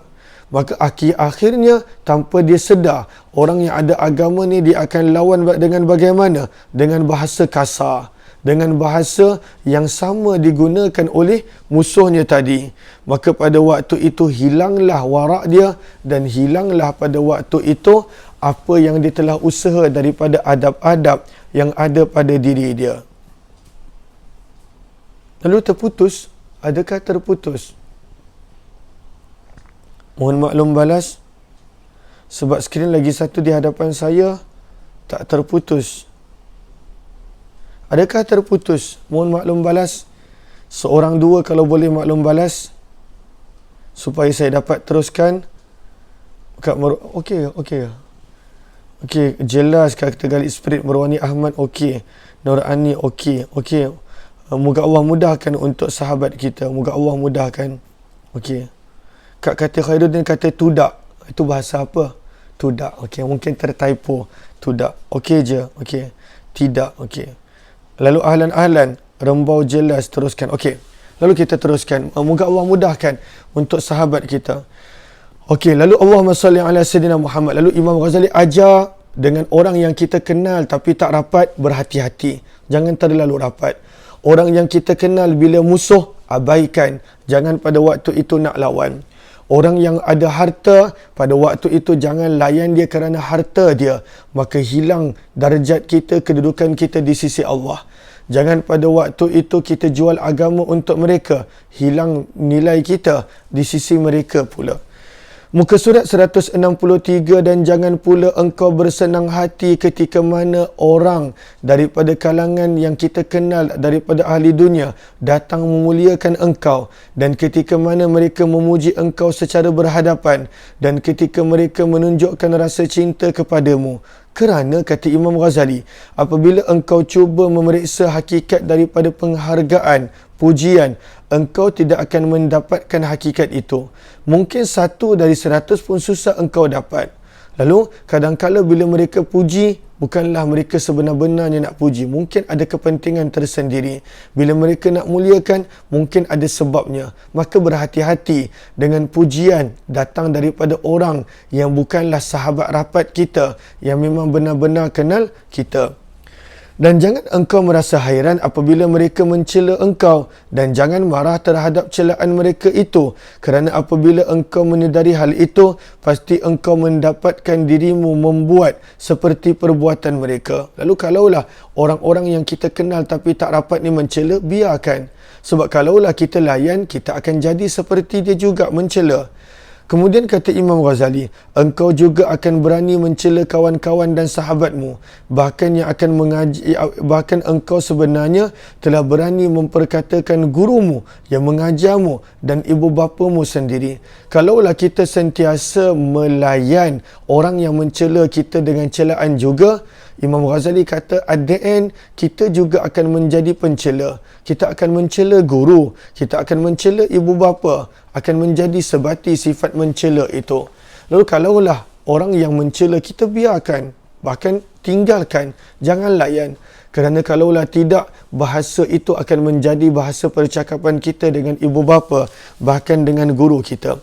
maka akhirnya tanpa dia sedar, orang yang ada agama ni dia akan lawan dengan bagaimana? Dengan bahasa kasar, dengan bahasa yang sama digunakan oleh musuhnya tadi. Maka pada waktu itu hilanglah warak dia, dan hilanglah pada waktu itu apa yang dia telah usaha daripada adab-adab yang ada pada diri dia. Lalu terputus. Adakah terputus? Mohon maklum balas, sebab skrin lagi satu di hadapan saya tak terputus. Adakah terputus? Mohon maklum balas. Seorang dua kalau boleh maklum balas, supaya saya dapat teruskan. Okey, jelas kata Galib Spirit Merwani Ahmad, okey. Nur Ani, okey. Moga Allah mudahkan untuk sahabat kita. Moga Allah mudahkan. Okey. Kak kata Khairuddin kata tudak. Itu bahasa apa? Tudak. Okey, mungkin tertypo. Tudak. Okey je. Okey. Tidak. Okey. Lalu ahlan-ahlan, rembau jelas, teruskan. Okey. Lalu kita teruskan. Moga Allah mudahkan untuk sahabat kita. Okey, lalu Allahumma salli ala Sayyidina Muhammad. Lalu Imam Ghazali ajar dengan orang yang kita kenal tapi tak rapat, berhati-hati. Jangan terlalu rapat. Orang yang kita kenal bila musuh, abaikan. Jangan pada waktu itu nak lawan. Orang yang ada harta, pada waktu itu jangan layan dia kerana harta dia. Maka hilang darjat kita, kedudukan kita di sisi Allah. Jangan pada waktu itu kita jual agama untuk mereka. Hilang nilai kita di sisi mereka pula. Muka surat 163, dan jangan pula engkau bersenang hati ketika mana orang daripada kalangan yang kita kenal daripada ahli dunia datang memuliakan engkau, dan ketika mana mereka memuji engkau secara berhadapan, dan ketika mereka menunjukkan rasa cinta kepadamu. Kerana kata Imam Ghazali, apabila engkau cuba memeriksa hakikat daripada penghargaan, pujian, engkau tidak akan mendapatkan hakikat itu. Mungkin 1 dari 100 pun susah engkau dapat. Lalu kadang-kala bila mereka puji, bukanlah mereka sebenar-benarnya nak puji. Mungkin ada kepentingan tersendiri. Bila mereka nak muliakan, mungkin ada sebabnya. Maka berhati-hati dengan pujian datang daripada orang yang bukanlah sahabat rapat kita, yang memang benar-benar kenal kita. Dan jangan engkau merasa hairan apabila mereka mencela engkau, dan jangan marah terhadap celaan mereka itu, kerana apabila engkau menyedari hal itu, pasti engkau mendapatkan dirimu membuat seperti perbuatan mereka. Lalu kalaulah orang-orang yang kita kenal tapi tak rapat ni mencela, biarkan. Sebab kalaulah kita layan, kita akan jadi seperti dia juga mencela. Kemudian kata Imam Ghazali, engkau juga akan berani mencela kawan-kawan dan sahabatmu, bahkan engkau sebenarnya telah berani memperkatakan gurumu yang mengajarmu dan ibu bapamu sendiri. Kalaulah kita sentiasa melayan orang yang mencela kita dengan celaan juga, Imam Ghazali kata at the end kita juga akan menjadi pencela. Kita akan mencela guru, kita akan mencela ibu bapa, akan menjadi sebati sifat mencela itu. Lalu kalaulah orang yang mencela kita, biarkan, bahkan tinggalkan, jangan layan. Kerana kalaulah tidak, bahasa itu akan menjadi bahasa percakapan kita dengan ibu bapa, bahkan dengan guru kita.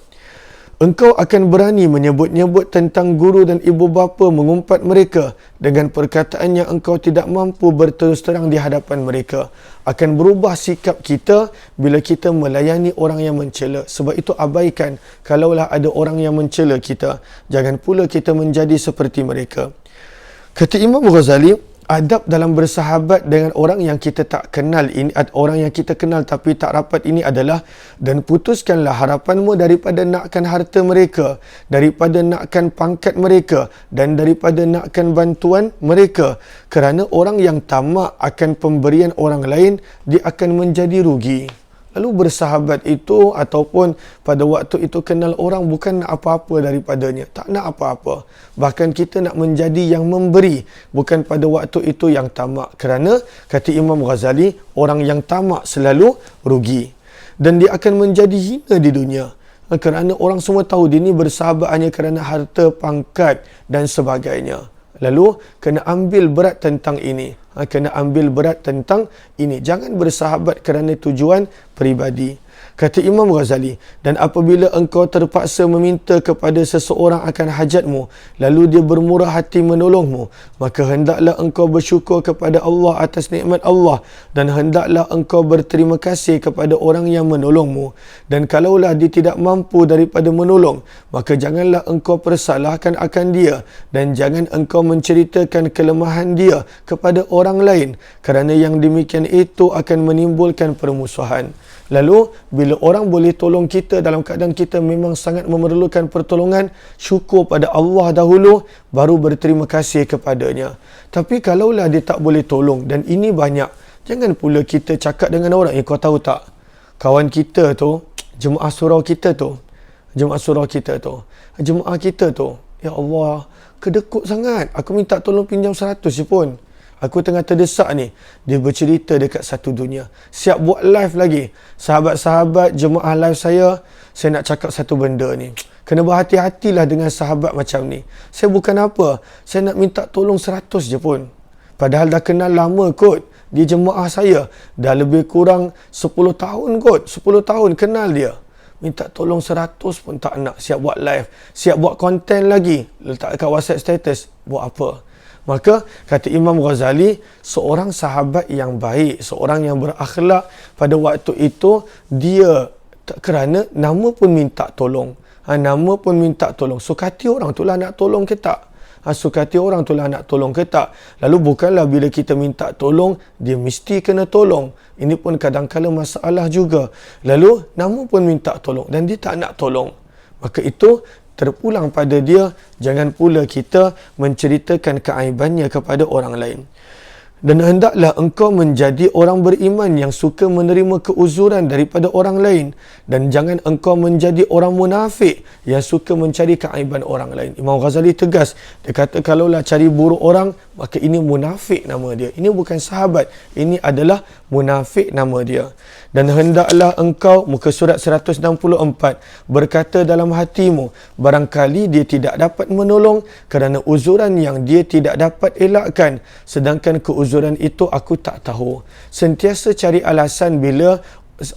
Engkau akan berani menyebut-nyebut tentang guru dan ibu bapa, mengumpat mereka dengan perkataan yang engkau tidak mampu berterus terang di hadapan mereka. Akan berubah sikap kita bila kita melayani orang yang mencela. Sebab itu abaikan kalaulah ada orang yang mencela kita. Jangan pula kita menjadi seperti mereka. Kata Imam Ghazali, adab dalam bersahabat dengan orang yang kita tak kenal ini, orang yang kita kenal tapi tak rapat ini adalah, dan putuskanlah harapanmu daripada nakkan harta mereka, daripada nakkan pangkat mereka, dan daripada nakkan bantuan mereka. Kerana orang yang tamak akan pemberian orang lain, dia akan menjadi rugi. Lalu bersahabat itu ataupun pada waktu itu kenal orang bukan nak apa-apa daripadanya. Tak nak apa-apa. Bahkan kita nak menjadi yang memberi. Bukan pada waktu itu yang tamak. Kerana kata Imam Ghazali, orang yang tamak selalu rugi. Dan dia akan menjadi hina di dunia. Kerana orang semua tahu dia ni bersahabat hanya kerana harta, pangkat dan sebagainya. Lalu kena ambil berat tentang ini. Kena ambil berat tentang ini. Jangan bersahabat kerana tujuan peribadi. Kata Imam Ghazali, dan apabila engkau terpaksa meminta kepada seseorang akan hajatmu, lalu dia bermurah hati menolongmu, maka hendaklah engkau bersyukur kepada Allah atas nikmat Allah, dan hendaklah engkau berterima kasih kepada orang yang menolongmu. Dan kalaulah dia tidak mampu daripada menolong, maka janganlah engkau persalahkan akan dia, dan jangan engkau menceritakan kelemahan dia kepada orang lain, kerana yang demikian itu akan menimbulkan permusuhan. Lalu, bila orang boleh tolong kita dalam keadaan kita memang sangat memerlukan pertolongan, syukur pada Allah dahulu, baru berterima kasih kepadanya. Tapi kalaulah dia tak boleh tolong, dan ini banyak, jangan pula kita cakap dengan orang, kau tahu tak, kawan kita tu, jemaah surau kita tu, ya Allah, kedekut sangat, aku minta tolong pinjam 100 je pun. Aku tengah terdesak ni. Dia bercerita dekat satu dunia. Siap buat live lagi. Sahabat-sahabat jemaah live saya nak cakap satu benda ni. Kena berhati-hatilah dengan sahabat macam ni. Saya bukan apa. Saya nak minta tolong 100 je pun. Padahal dah kenal lama kot. Dia jemaah saya. Dah lebih kurang 10 tahun kot. 10 tahun kenal dia. Minta tolong 100 pun tak nak. Siap buat live. Siap buat konten lagi. Letak kat WhatsApp status. Buat apa? Maka kata Imam Ghazali, seorang sahabat yang baik, seorang yang berakhlak pada waktu itu, dia kerana nama pun minta tolong. Nama pun minta tolong. Sukati orang tu lah nak tolong ke tak? Sukati orang tu lah nak tolong ke tak? Lalu bukanlah bila kita minta tolong, dia mesti kena tolong. Ini pun kadang-kadang masalah juga. Lalu nama pun minta tolong dan dia tak nak tolong. Maka itu terpulang pada dia, jangan pula kita menceritakan keaibannya kepada orang lain. Dan hendaklah engkau menjadi orang beriman yang suka menerima keuzuran daripada orang lain, dan jangan engkau menjadi orang munafik yang suka mencari keaiban orang lain. Imam Ghazali tegas, dia kata kalaulah cari buruk orang, maka ini munafik nama dia. Ini bukan sahabat, ini adalah munafik nama dia. Dan hendaklah engkau, muka surat 164, berkata dalam hatimu, barangkali dia tidak dapat menolong kerana uzuran yang dia tidak dapat elakkan, sedangkan keuzuran itu aku tak tahu. Sentiasa cari alasan bila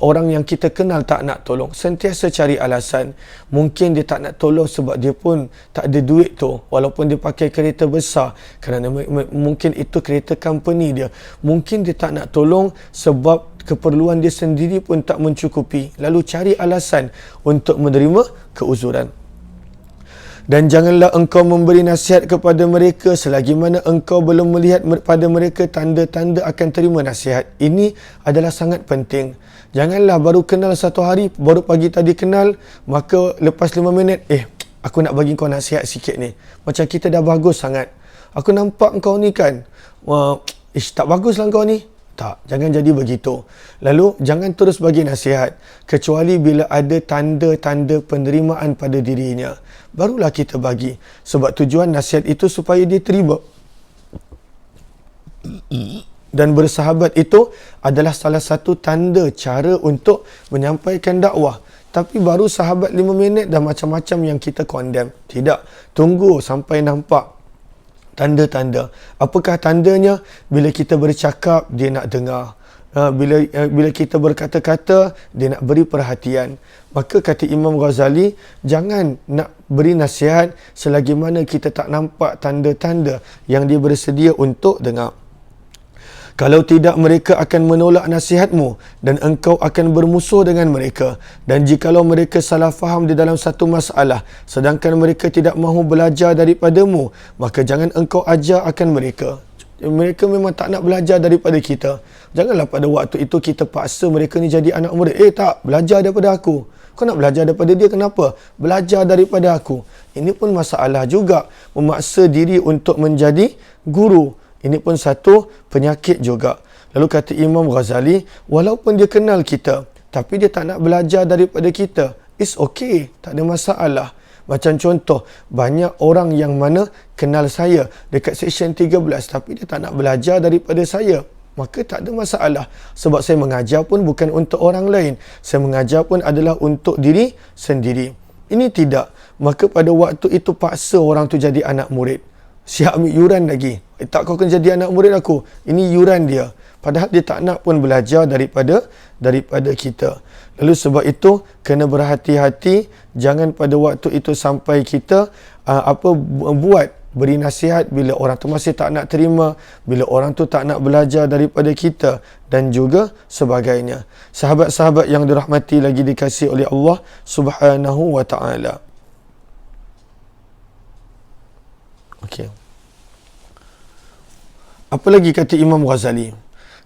orang yang kita kenal tak nak tolong. Sentiasa cari alasan. Mungkin dia tak nak tolong sebab dia pun tak ada duit tu. Walaupun dia pakai kereta besar. Kerana mungkin itu kereta company dia. Mungkin dia tak nak tolong sebab keperluan dia sendiri pun tak mencukupi. Lalu cari alasan untuk menerima keuzuran. Dan janganlah engkau memberi nasihat kepada mereka selagi mana engkau belum melihat pada mereka tanda-tanda akan terima nasihat. Ini adalah sangat penting. Janganlah baru kenal satu hari, baru pagi tadi kenal, maka lepas 5 minit, aku nak bagi kau nasihat sikit ni. Macam kita dah bagus sangat. Aku nampak kau ni kan, tak baguslah kau ni. Tak, jangan jadi begitu. Lalu, jangan terus bagi nasihat. Kecuali bila ada tanda-tanda penerimaan pada dirinya. Barulah kita bagi. Sebab tujuan nasihat itu supaya dia terima. Dan bersahabat itu adalah salah satu tanda cara untuk menyampaikan dakwah. Tapi baru sahabat 5 minit dah macam-macam yang kita condemn. Tidak. Tunggu sampai nampak tanda-tanda. Apakah tandanya? Bila kita bercakap, dia nak dengar. Bila kita berkata-kata, dia nak beri perhatian. Maka kata Imam Ghazali, jangan nak beri nasihat selagi mana kita tak nampak tanda-tanda yang dia bersedia untuk dengar. Kalau tidak, mereka akan menolak nasihatmu dan engkau akan bermusuh dengan mereka. Dan jikalau mereka salah faham di dalam satu masalah, sedangkan mereka tidak mahu belajar daripadamu, maka jangan engkau ajar akan mereka. mereka memang tak nak belajar daripada kita. Janganlah pada waktu itu kita paksa mereka ni jadi anak murid. Tak, belajar daripada aku. Kau nak belajar daripada dia, kenapa? Belajar daripada aku. Ini pun masalah juga. Memaksa diri untuk menjadi guru. Ini pun satu penyakit juga. Lalu kata Imam Ghazali, walaupun dia kenal kita, tapi dia tak nak belajar daripada kita, it's okay, tak ada masalah. Macam contoh, banyak orang yang mana kenal saya dekat seksyen 13, tapi dia tak nak belajar daripada saya. Maka tak ada masalah. Sebab saya mengajar pun bukan untuk orang lain. Saya mengajar pun adalah untuk diri sendiri. Ini tidak. Maka pada waktu itu paksa orang tu jadi anak murid. Siap ambil yuran lagi. Tak, kau kena jadi anak murid aku. Ini yuran dia. Padahal dia tak nak pun belajar daripada kita. Lalu sebab itu, kena berhati-hati. Jangan pada waktu itu sampai kita beri nasihat bila orang tu masih tak nak terima, bila orang tu tak nak belajar daripada kita dan juga sebagainya. Sahabat-sahabat yang dirahmati lagi dikasihi oleh Allah Subhanahu wa taala. Okey. Apa lagi kata Imam Ghazali?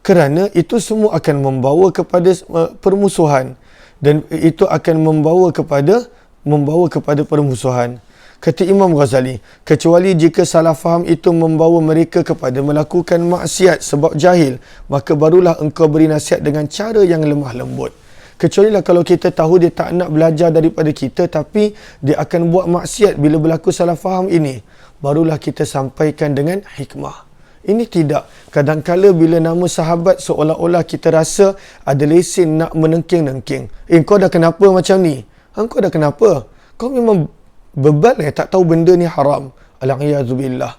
Kerana itu semua akan membawa kepada permusuhan, dan itu akan membawa kepada permusuhan. Kata Imam Ghazali, kecuali jika salah faham itu membawa mereka kepada melakukan maksiat sebab jahil, maka barulah engkau beri nasihat dengan cara yang lemah lembut. Kecuali kalau kita tahu dia tak nak belajar daripada kita, tapi dia akan buat maksiat bila berlaku salah faham ini, barulah kita sampaikan dengan hikmah. Ini tidak. Kadang-kala bila nama sahabat seolah-olah kita rasa ada lesen nak menengking-nengking. Kau dah kenapa macam ni? Kau dah kenapa? Kau memang bebal tak tahu benda ni haram. Al-iyazubillah.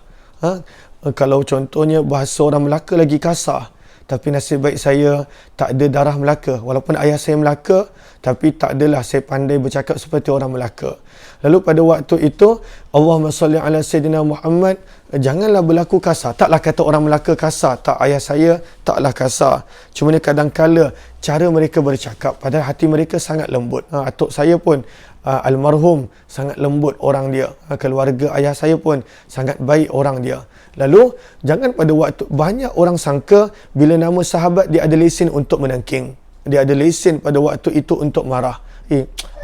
Kalau contohnya bahasa orang Melaka lagi kasar. Tapi nasib baik saya tak ada darah Melaka. Walaupun ayah saya Melaka, tapi tak adalah saya pandai bercakap seperti orang Melaka. Lalu pada waktu itu, Allahumma salli ala Sayyidina Muhammad, janganlah berlaku kasar. Taklah kata orang Melaka kasar. Tak, ayah saya taklah kasar. Cuma kadang-kala cara mereka bercakap, padahal hati mereka sangat lembut. Atuk saya pun almarhum sangat lembut orang dia. Keluarga ayah saya pun sangat baik orang dia. Lalu jangan pada waktu banyak orang sangka bila nama sahabat dia ada lesen untuk menengking. Dia ada lesen pada waktu itu untuk marah.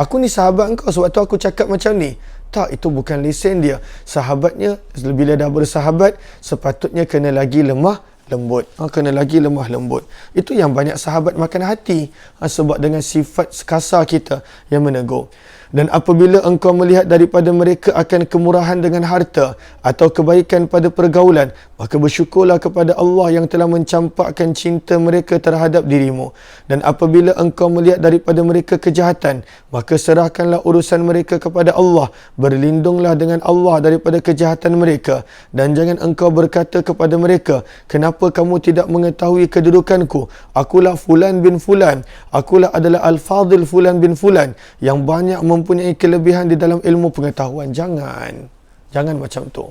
Aku ni sahabat engkau sebab tu aku cakap macam ni. Tak, itu bukan lesen dia. Sahabatnya bila dah bersahabat sepatutnya kena lagi lemah lembut. Kena lagi lemah lembut. Itu yang banyak sahabat makan hati sebab dengan sifat kasar kita yang menegur. Dan apabila engkau melihat daripada mereka akan kemurahan dengan harta atau kebaikan pada pergaulan, maka bersyukurlah kepada Allah yang telah mencampakkan cinta mereka terhadap dirimu. Dan apabila engkau melihat daripada mereka kejahatan, maka serahkanlah urusan mereka kepada Allah. Berlindunglah dengan Allah daripada kejahatan mereka. Dan jangan engkau berkata kepada mereka, kenapa kamu tidak mengetahui kedudukanku? Akulah Fulan bin Fulan. Akulah adalah Al-Fadil Fulan bin Fulan yang banyak mempunyai kelebihan di dalam ilmu pengetahuan. Jangan macam tu.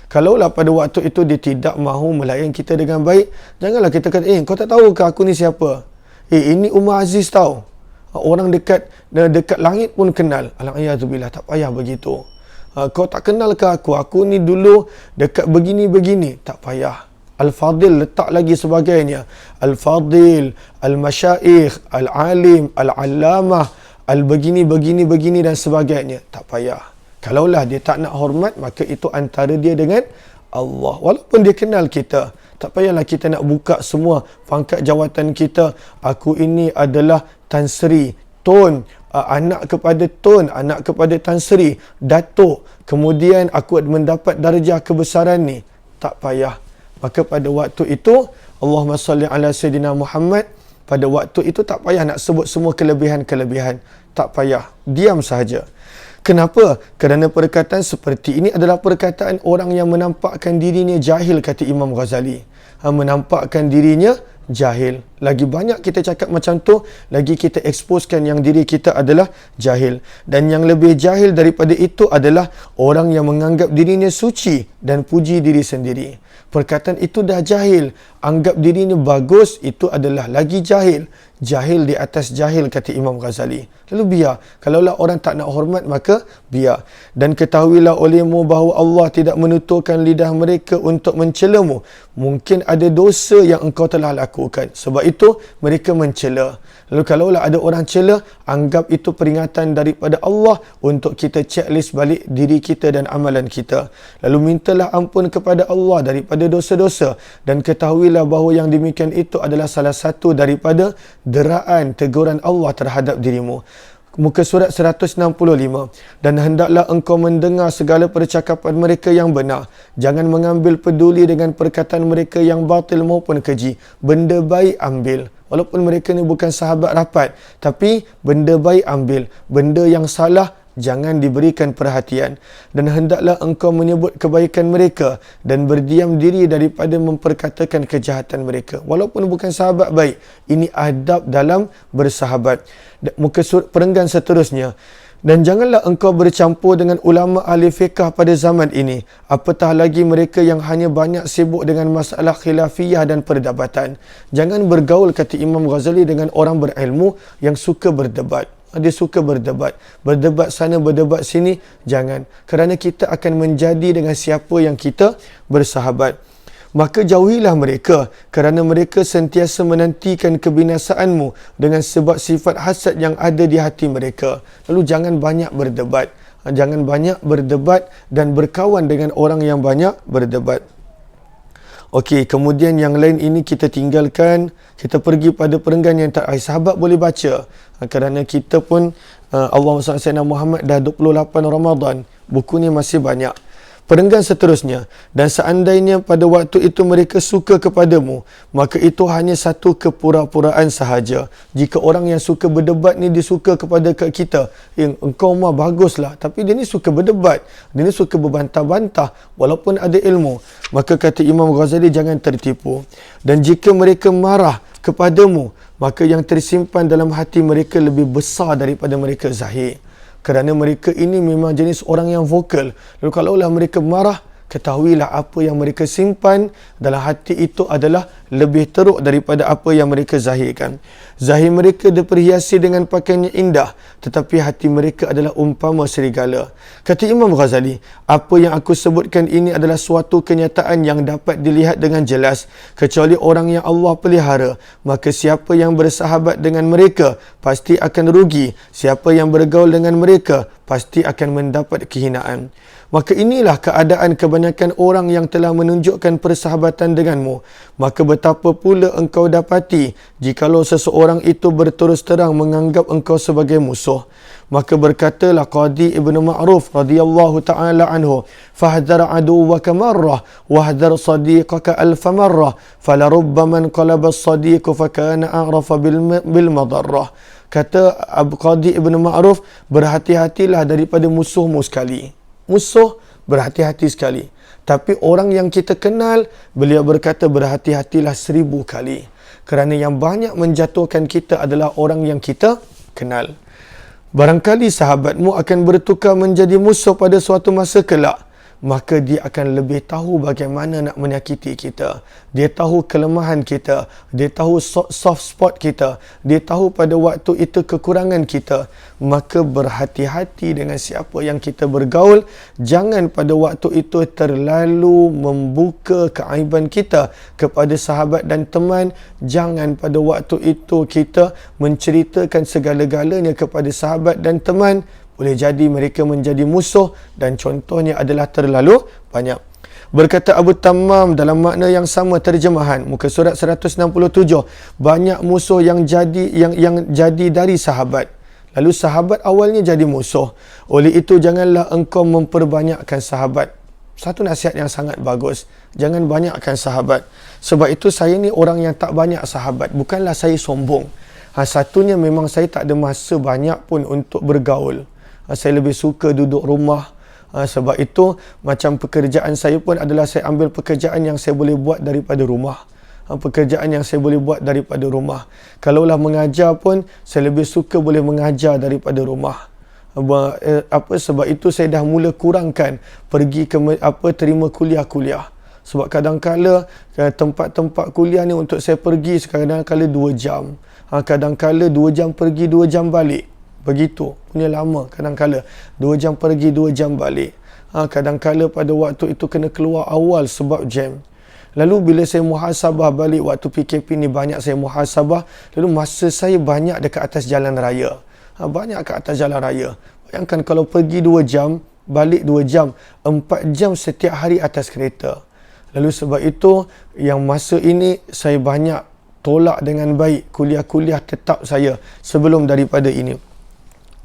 Kalaulah pada waktu itu dia tidak mahu melayan kita dengan baik, janganlah kita kata, kau tak tahu ke aku ni siapa? Ini Umar Aziz tau. Orang dekat langit pun kenal. Alhamdulillah, tak payah begitu. Kau tak kenal ke aku ni dulu dekat begini-begini. Tak payah. Al-Fadil letak lagi sebagainya. Al-Fadil, Al-Masyaikh, Al-Alim, Al-Allamah, Al-begini dan sebagainya. Tak payah. Kalaulah dia tak nak hormat, maka itu antara dia dengan Allah. Walaupun dia kenal kita, tak payahlah kita nak buka semua pangkat jawatan kita. Aku ini adalah Tan Sri, Tun, anak kepada Tun, anak kepada Tan Sri, Datuk. Kemudian aku mendapat darjah kebesaran ni. Tak payah. Maka pada waktu itu, Allahumma salli ala Sayyidina Muhammad, pada waktu itu tak payah nak sebut semua kelebihan-kelebihan. Tak payah. Diam sahaja. Kenapa? Kerana perkataan seperti ini adalah perkataan orang yang menampakkan dirinya jahil, kata Imam Ghazali. Menampakkan dirinya jahil. lagi banyak kita cakap macam tu, lagi kita exposekan yang diri kita adalah jahil. Dan yang lebih jahil daripada itu adalah orang yang menganggap dirinya suci dan puji diri sendiri. Perkataan itu dah jahil. Anggap dirinya bagus, itu adalah lagi jahil. Jahil di atas jahil, kata Imam Ghazali. Lalu biar. Kalaulah orang tak nak hormat, maka biar. Dan ketahuilah olehmu bahawa Allah tidak menuturkan lidah mereka untuk mencelamu. Mungkin ada dosa yang engkau telah lakukan. Sebab itu, mereka mencela. Lalu kalaulah ada orang cela, anggap itu peringatan daripada Allah untuk kita checklist balik diri kita dan amalan kita. Lalu mintalah ampun kepada Allah daripada dosa-dosa. Dan ketahuilah bahawa yang demikian itu adalah salah satu daripada deraan teguran Allah terhadap dirimu. Muka surat 165. Dan hendaklah engkau mendengar segala percakapan mereka yang benar. Jangan mengambil peduli dengan perkataan mereka yang batil maupun keji. Benda baik ambil. Walaupun mereka ni bukan sahabat rapat, tapi benda baik ambil. Benda yang salah jangan diberikan perhatian. Dan hendaklah engkau menyebut kebaikan mereka dan berdiam diri daripada memperkatakan kejahatan mereka. Walaupun bukan sahabat baik, ini adab dalam bersahabat. Muka surat perenggan seterusnya. Dan janganlah engkau bercampur dengan ulama ahli fiqh pada zaman ini. Apatah lagi mereka yang hanya banyak sibuk dengan masalah khilafiyah dan perdebatan. Jangan bergaul, kata Imam Ghazali, dengan orang berilmu yang suka berdebat. Dia suka berdebat. Berdebat sana, berdebat sini. Jangan. Kerana kita akan menjadi dengan siapa yang kita bersahabat. Maka jauhilah mereka kerana mereka sentiasa menantikan kebinasaanmu dengan sebab sifat hasad yang ada di hati mereka. Lalu jangan banyak berdebat. Jangan banyak berdebat dan berkawan dengan orang yang banyak berdebat. Okey, kemudian yang lain ini kita tinggalkan. Kita pergi pada perenggan yang tak sahabat boleh baca. Kerana kita pun Allahumma salli ala sayyidina Muhammad dah 28 Ramadan. Buku ni masih banyak. Perenggan seterusnya. Dan seandainya pada waktu itu mereka suka kepadamu, maka itu hanya satu kepura-puraan sahaja. Jika orang yang suka berdebat ni dia suka kepada kita, engkau mah baguslah, tapi dia ni suka berdebat, dia ni suka berbantah-bantah walaupun ada ilmu, maka kata Imam Ghazali jangan tertipu. Dan jika mereka marah kepadamu, maka yang tersimpan dalam hati mereka lebih besar daripada mereka zahir. Kerana mereka ini memang jenis orang yang vokal. Lalu kalaulah mereka marah, ketahuilah apa yang mereka simpan dalam hati itu adalah lebih teruk daripada apa yang mereka zahirkan. Zahir mereka diperhiasi dengan pakaian yang indah, tetapi hati mereka adalah umpama serigala. Kata Imam Ghazali, apa yang aku sebutkan ini adalah suatu kenyataan yang dapat dilihat dengan jelas. Kecuali orang yang Allah pelihara, maka siapa yang bersahabat dengan mereka pasti akan rugi. Siapa yang bergaul dengan mereka pasti akan mendapat kehinaan. Maka inilah keadaan kebanyakan orang yang telah menunjukkan persahabatan denganmu. Maka betapa pula engkau dapati jikalau seseorang itu berterus terang menganggap engkau sebagai musuh. Maka berkatalah Qadi Ibn Ma'ruf radhiyallahu ta'ala anhu, fahdhar aduwaka marrah wahdhar sadiqaka alfa marrah falarubbaman qalaba as-sadiqu fakana a'rafa bil madarrah. Kata Qadi Ibn Ma'ruf, berhati-hatilah daripada musuhmu sekali. Musuh, berhati-hati sekali. Tapi orang yang kita kenal, beliau berkata berhati-hatilah 1000 kali. Kerana yang banyak menjatuhkan kita adalah orang yang kita kenal. Barangkali sahabatmu akan bertukar menjadi musuh pada suatu masa kelak. Maka dia akan lebih tahu bagaimana nak menyakiti kita. Dia tahu kelemahan kita. Dia tahu soft spot kita. Dia tahu pada waktu itu kekurangan kita. Maka berhati-hati dengan siapa yang kita bergaul. Jangan pada waktu itu terlalu membuka keaiban kita kepada sahabat dan teman. Jangan pada waktu itu kita menceritakan segala-galanya kepada sahabat dan teman. Boleh jadi mereka menjadi musuh dan contohnya adalah terlalu banyak. Berkata Abu Tammam dalam makna yang sama terjemahan, muka surat 167, banyak musuh yang jadi dari sahabat. Lalu sahabat awalnya jadi musuh. Oleh itu janganlah engkau memperbanyakkan sahabat. Satu nasihat yang sangat bagus. Jangan banyakkan sahabat. Sebab itu saya ni orang yang tak banyak sahabat. Bukanlah saya sombong. Satunya memang saya tak ada masa banyak pun untuk bergaul. Saya lebih suka duduk rumah. Sebab itu macam pekerjaan saya pun adalah saya ambil pekerjaan yang saya boleh buat daripada rumah. pekerjaan yang saya boleh buat daripada rumah. Kalaulah mengajar pun, saya lebih suka boleh mengajar daripada rumah. Sebab itu saya dah mula kurangkan pergi ke terima kuliah-kuliah. Sebab kadang-kala tempat-tempat kuliah ni untuk saya pergi kadang-kala 2 jam. Kadang-kala 2 jam pergi, 2 jam balik. Begitu, punya lama kadang-kala. 2 jam pergi, 2 jam balik. Kadang-kala pada waktu itu kena keluar awal sebab jam. Lalu bila saya muhasabah balik waktu PKP ni, banyak saya muhasabah. Lalu masa saya banyak dekat atas jalan raya. Banyak kat atas jalan raya. Bayangkan kalau pergi 2 jam, balik 2 jam, 4 jam setiap hari atas kereta. Lalu sebab itu, yang masa ini saya banyak tolak dengan baik kuliah-kuliah tetap saya sebelum daripada ini.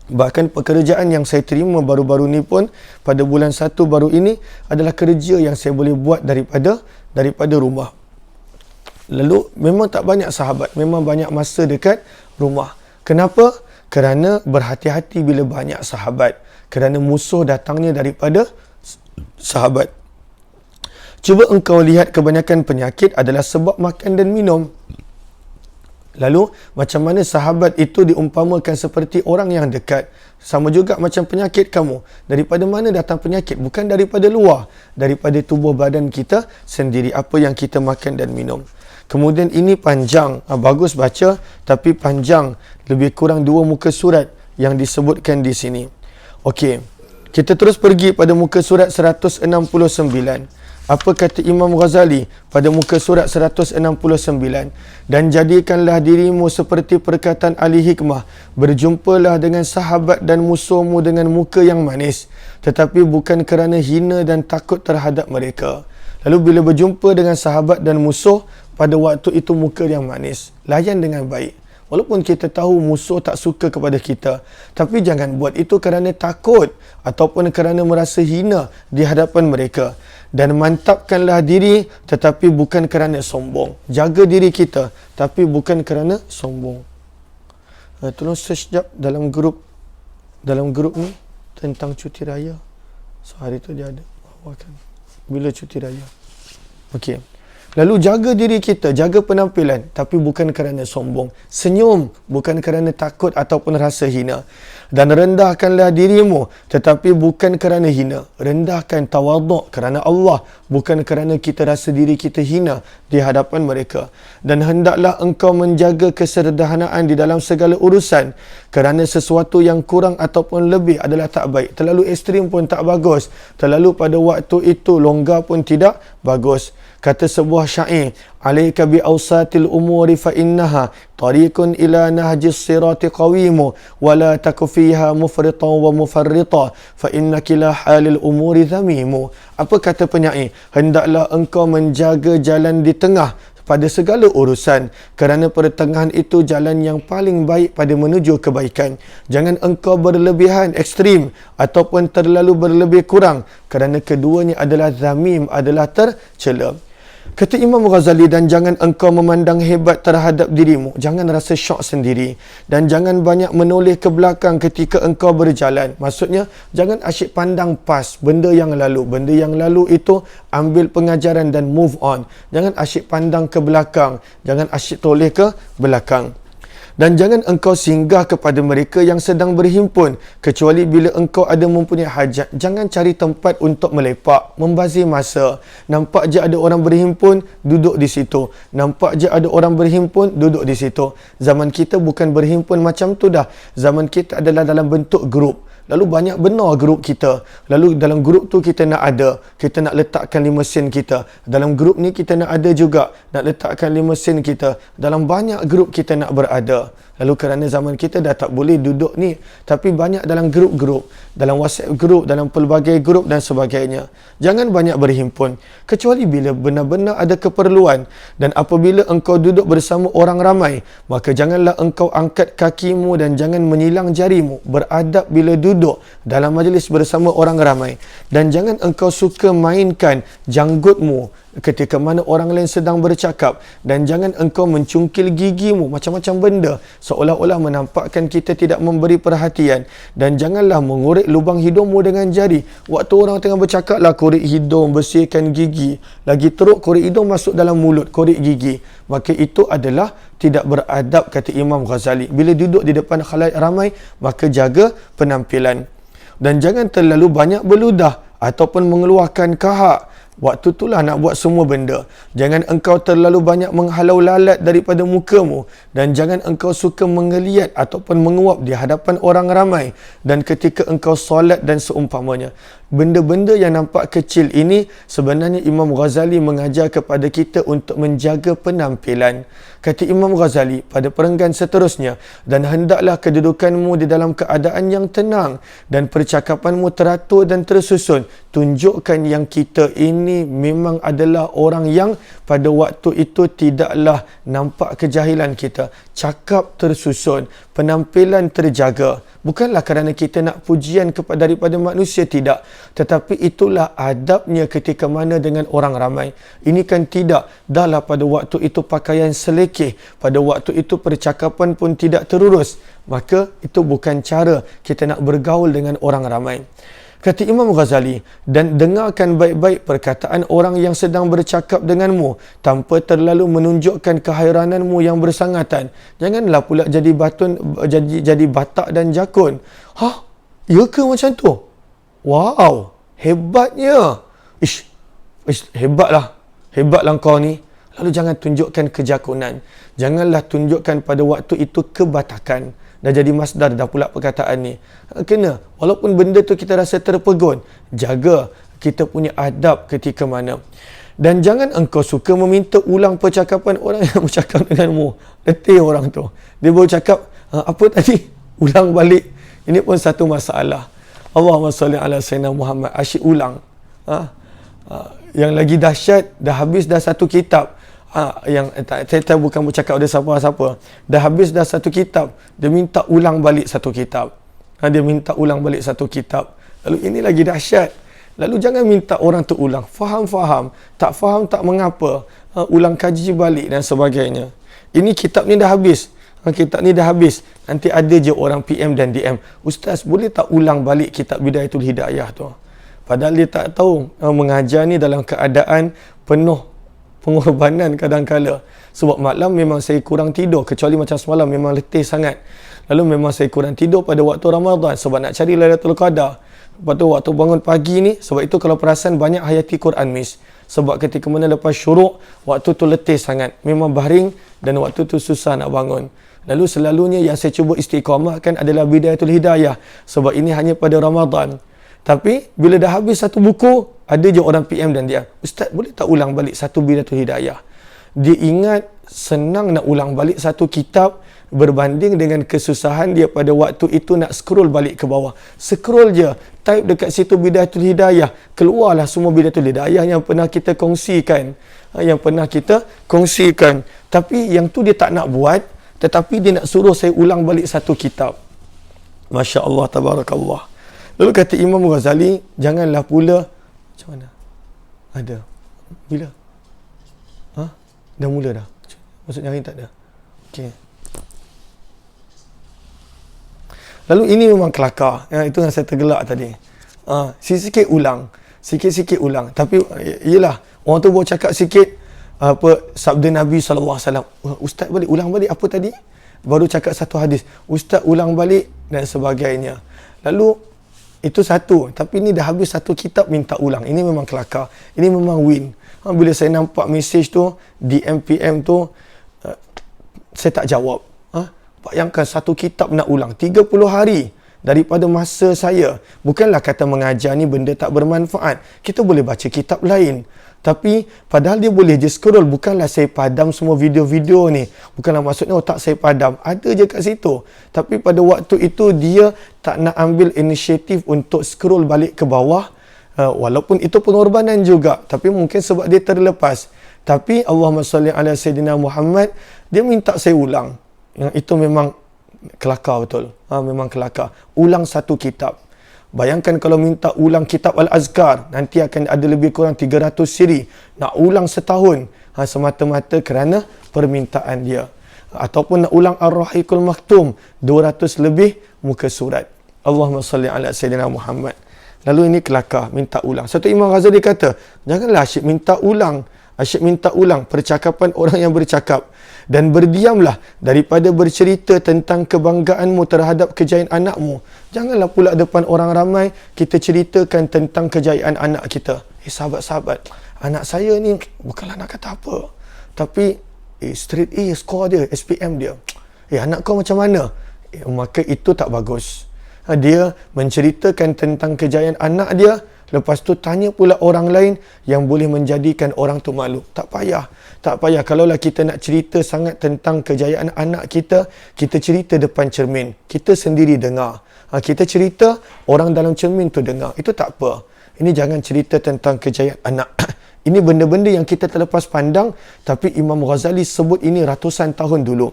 Bahkan pekerjaan yang saya terima baru-baru ni pun, pada bulan 1 baru ini, adalah kerja yang saya boleh buat daripada rumah. Lalu memang tak banyak sahabat, memang banyak masa dekat rumah. Kenapa? Kerana berhati-hati bila banyak sahabat. Kerana musuh datangnya daripada sahabat. Cuba engkau lihat kebanyakan penyakit adalah sebab makan dan minum. Lalu, macam mana sahabat itu diumpamakan seperti orang yang dekat. Sama juga macam penyakit kamu. Daripada mana datang penyakit? Bukan daripada luar. Daripada tubuh badan kita sendiri. Apa yang kita makan dan minum. Kemudian ini panjang. Bagus baca, tapi panjang. Lebih kurang 2 muka surat yang disebutkan di sini. Okey. Kita terus pergi pada muka surat 169. Apa kata Imam Ghazali pada muka surat 169? Dan jadikanlah dirimu seperti perkataan ahli hikmah. Berjumpalah dengan sahabat dan musuhmu dengan muka yang manis. Tetapi bukan kerana hina dan takut terhadap mereka. Lalu bila berjumpa dengan sahabat dan musuh, pada waktu itu muka yang manis. Layan dengan baik. Walaupun kita tahu musuh tak suka kepada kita. Tapi jangan buat itu kerana takut. Ataupun kerana merasa hina di hadapan mereka. Dan mantapkanlah diri tetapi bukan kerana sombong. Jaga diri kita tapi bukan kerana sombong. Tolong search sekejap dalam grup ni tentang cuti raya. So hari tu dia ada bawakan bila cuti raya. Okey. Lalu jaga diri kita, jaga penampilan tapi bukan kerana sombong. Senyum bukan kerana takut ataupun rasa hina. Dan rendahkanlah dirimu tetapi bukan kerana hina. Rendahkan tawaduk kerana Allah, bukan kerana kita rasa diri kita hina di hadapan mereka. Dan hendaklah engkau menjaga kesederhanaan di dalam segala urusan, kerana sesuatu yang kurang ataupun lebih adalah tak baik. Terlalu ekstrim pun tak bagus. Terlalu pada waktu itu longgar pun tidak bagus. Kata sebuah syair, "Alaika bi awsatil umuri fa innaha tariqun ila nahjis sirati qawimu wa la taku fiha mufritan wa mufarrita fa innaki la halil umuri dhamimu." Apa kata penyair? Hendaklah engkau menjaga jalan di tengah pada segala urusan, kerana pertengahan itu jalan yang paling baik pada menuju kebaikan. Jangan engkau berlebihan ekstrim ataupun terlalu berlebih kurang, kerana keduanya adalah dhamim, adalah tercela. Kata Imam Ghazali, dan jangan engkau memandang hebat terhadap dirimu. Jangan rasa syok sendiri. Dan jangan banyak menoleh ke belakang ketika engkau berjalan. Maksudnya, jangan asyik pandang pas benda yang lalu. Benda yang lalu itu ambil pengajaran dan move on. Jangan asyik pandang ke belakang. Jangan asyik toleh ke belakang. Dan jangan engkau singgah kepada mereka yang sedang berhimpun, kecuali bila engkau ada mempunyai hajat. Jangan cari tempat untuk melepak, membazir masa. Nampak je ada orang berhimpun, duduk di situ. Nampak je ada orang berhimpun, duduk di situ. Zaman kita bukan berhimpun macam tu dah. Zaman kita adalah dalam bentuk grup. Lalu banyak benar grup kita. Lalu dalam grup tu kita nak ada. Kita nak letakkan 5 sen kita. Dalam grup ni kita nak ada juga. Nak letakkan 5 sen kita. Dalam banyak grup kita nak berada. Lalu kerana zaman kita dah tak boleh duduk ni. Tapi banyak dalam grup-grup. Dalam WhatsApp grup, dalam pelbagai grup dan sebagainya. Jangan banyak berhimpun. Kecuali bila benar-benar ada keperluan. Dan apabila engkau duduk bersama orang ramai, maka janganlah engkau angkat kakimu dan jangan menyilang jarimu. Beradab bila duduk dalam majlis bersama orang ramai. Dan jangan engkau suka mainkan janggutmu ketika mana orang lain sedang bercakap. Dan jangan engkau mencungkil gigimu macam-macam benda seolah-olah menampakkan kita tidak memberi perhatian. Dan janganlah mengorek lubang hidungmu dengan jari. Waktu orang tengah bercakap lah korek hidung, bersihkan gigi. Lagi teruk korek hidung masuk dalam mulut, korek gigi. Maka itu adalah tidak beradab, kata Imam Ghazali. Bila duduk di depan khalayak ramai, maka jaga penampilan. Dan jangan terlalu banyak berludah ataupun mengeluarkan kahak. Waktu itulah nak buat semua benda. Jangan engkau terlalu banyak menghalau lalat daripada mukamu. Dan jangan engkau suka mengeliat ataupun menguap di hadapan orang ramai. Dan ketika engkau solat dan seumpamanya. Benda-benda yang nampak kecil ini sebenarnya Imam Ghazali mengajar kepada kita untuk menjaga penampilan. Kata Imam Ghazali pada perenggan seterusnya, dan hendaklah kedudukanmu di dalam keadaan yang tenang dan percakapanmu teratur dan tersusun. Tunjukkan yang kita ini memang adalah orang yang pada waktu itu tidaklah nampak kejahilan kita. Cakap tersusun, penampilan terjaga. Bukanlah kerana kita nak pujian daripada manusia, tidak. Tetapi itulah adabnya ketika mana dengan orang ramai. Ini kan tidak. Dahlah pada waktu itu pakaian selekeh. Pada waktu itu percakapan pun tidak terurus. Maka itu bukan cara kita nak bergaul dengan orang ramai. Kata Imam Ghazali, dan dengarkan baik-baik perkataan orang yang sedang bercakap denganmu tanpa terlalu menunjukkan kehairananmu yang bersangatan. Janganlah pula jadi batak dan jakun. Hah? Ya ke macam tu? Wow, hebatnya. Hebatlah. Hebatlah kau ni. Lalu jangan tunjukkan kejakunan. Janganlah tunjukkan pada waktu itu kebatakan. Dah jadi masdar dah pula perkataan ni. Kena. Walaupun benda tu kita rasa terpegun, jaga kita punya adab ketika mana. Dan jangan engkau suka meminta ulang percakapan orang yang bercakap denganmu. Letih orang tu. Dia baru cakap, apa tadi? Ulang balik. Ini pun satu masalah. Allahumma salli ala sayyidina Muhammad. Asyik ulang. Yang lagi dahsyat, dah habis dah satu kitab. Saya bukan bercakap ada siapa-siapa. Dah habis dah satu kitab, dia minta ulang balik satu kitab. Dia minta ulang balik satu kitab. Lalu ini lagi dahsyat. Lalu jangan minta orang tu ulang. Faham, tak faham tak mengapa. Ulang kaji balik dan sebagainya. Ini kitab ni dah habis. Kitab ni dah habis. Nanti ada je orang PM dan DM. Ustaz, boleh tak ulang balik kitab Bidayatul Hidayah tu? Padahal dia tak tahu mengajar ni dalam keadaan penuh pengorbanan kadang-kala. Sebab malam memang saya kurang tidur. Kecuali macam semalam memang letih sangat. Lalu memang saya kurang tidur pada waktu Ramadan. Sebab nak cari Lailatul Qadar. Lepas tu waktu bangun pagi ni. Sebab itu kalau perasan banyak hayati Quran miss. Sebab ketika mana lepas syuruk, waktu tu letih sangat. Memang baring dan waktu tu susah nak bangun. Lalu selalunya yang saya cuba istiqamahkan adalah Bidayatul Hidayah. Sebab ini hanya pada Ramadan. Tapi bila dah habis satu buku, ada je orang PM dan dia, Ustaz, boleh tak ulang balik satu Bidayatul Hidayah? Dia ingat senang nak ulang balik satu kitab berbanding dengan kesusahan dia pada waktu itu nak scroll balik ke bawah. Scroll je, type dekat situ Bidayatul Hidayah, keluarlah semua Bidayatul Hidayah yang pernah kita kongsikan. Tapi yang tu dia tak nak buat, tetapi dia nak suruh saya ulang balik satu kitab. Masya Allah, tabarakallah. Lalu kata Imam Ghazali, janganlah pula, macam mana? Ada. Bila? Dah mula dah? Maksudnya hari tak ada? Okey. Lalu ini memang kelakar. Itu yang saya tergelak tadi. Sikit-sikit ulang. Sikit-sikit ulang. Tapi, yelah, orang tu baru cakap sikit, sabda Nabi SAW. Ustaz balik, ulang balik apa tadi? Baru cakap satu hadis. Ustaz ulang balik dan sebagainya. Lalu, itu satu. Tapi ni dah habis satu kitab minta ulang. Ini memang kelakar. Ini memang win. Bila saya nampak mesej tu, DM PM tu, saya tak jawab. Bayangkan satu kitab nak ulang. 30 hari daripada masa saya. Bukanlah kata mengajar ni benda tak bermanfaat. Kita boleh baca kitab lain. Tapi padahal dia boleh je scroll. Bukanlah saya padam semua video-video ni. Bukanlah maksudnya otak saya padam. Ada je kat situ. Tapi pada waktu itu dia tak nak ambil inisiatif untuk scroll balik ke bawah. Walaupun itu pengorbanan juga. Tapi mungkin sebab dia terlepas. Tapi Allahumma salli ala Sayyidina Muhammad, dia minta saya ulang. Yang itu memang kelakar betul. Memang kelakar. Ulang satu kitab. Bayangkan kalau minta ulang kitab Al-Azkar, nanti akan ada lebih kurang 300 siri. Nak ulang setahun, semata-mata kerana permintaan dia. Ataupun nak ulang Ar-Rahiqul Maktum 200 lebih muka surat. Allahumma salli ala Sayyidina Muhammad. Lalu ini kelakar, minta ulang. Satu Imam Ghazali kata, janganlah asyik minta ulang. Asyik minta ulang percakapan orang yang bercakap. Dan berdiamlah daripada bercerita tentang kebanggaanmu terhadap kejayaan anakmu. Janganlah pula depan orang ramai kita ceritakan tentang kejayaan anak kita. Sahabat-sahabat, anak saya ni bukanlah nak kata apa. Tapi straight A skor dia, SPM dia. Anak kau macam mana? Maka itu tak bagus. Dia menceritakan tentang kejayaan anak dia, lepas tu tanya pula orang lain yang boleh menjadikan orang tu malu. Tak payah. Tak payah. Kalaulah kita nak cerita sangat tentang kejayaan anak kita, kita cerita depan cermin. Kita sendiri dengar. Kita cerita, orang dalam cermin tu dengar. Itu tak apa. Ini jangan cerita tentang kejayaan anak. Ini benda-benda yang kita terlepas pandang, tapi Imam Ghazali sebut ini ratusan tahun dulu.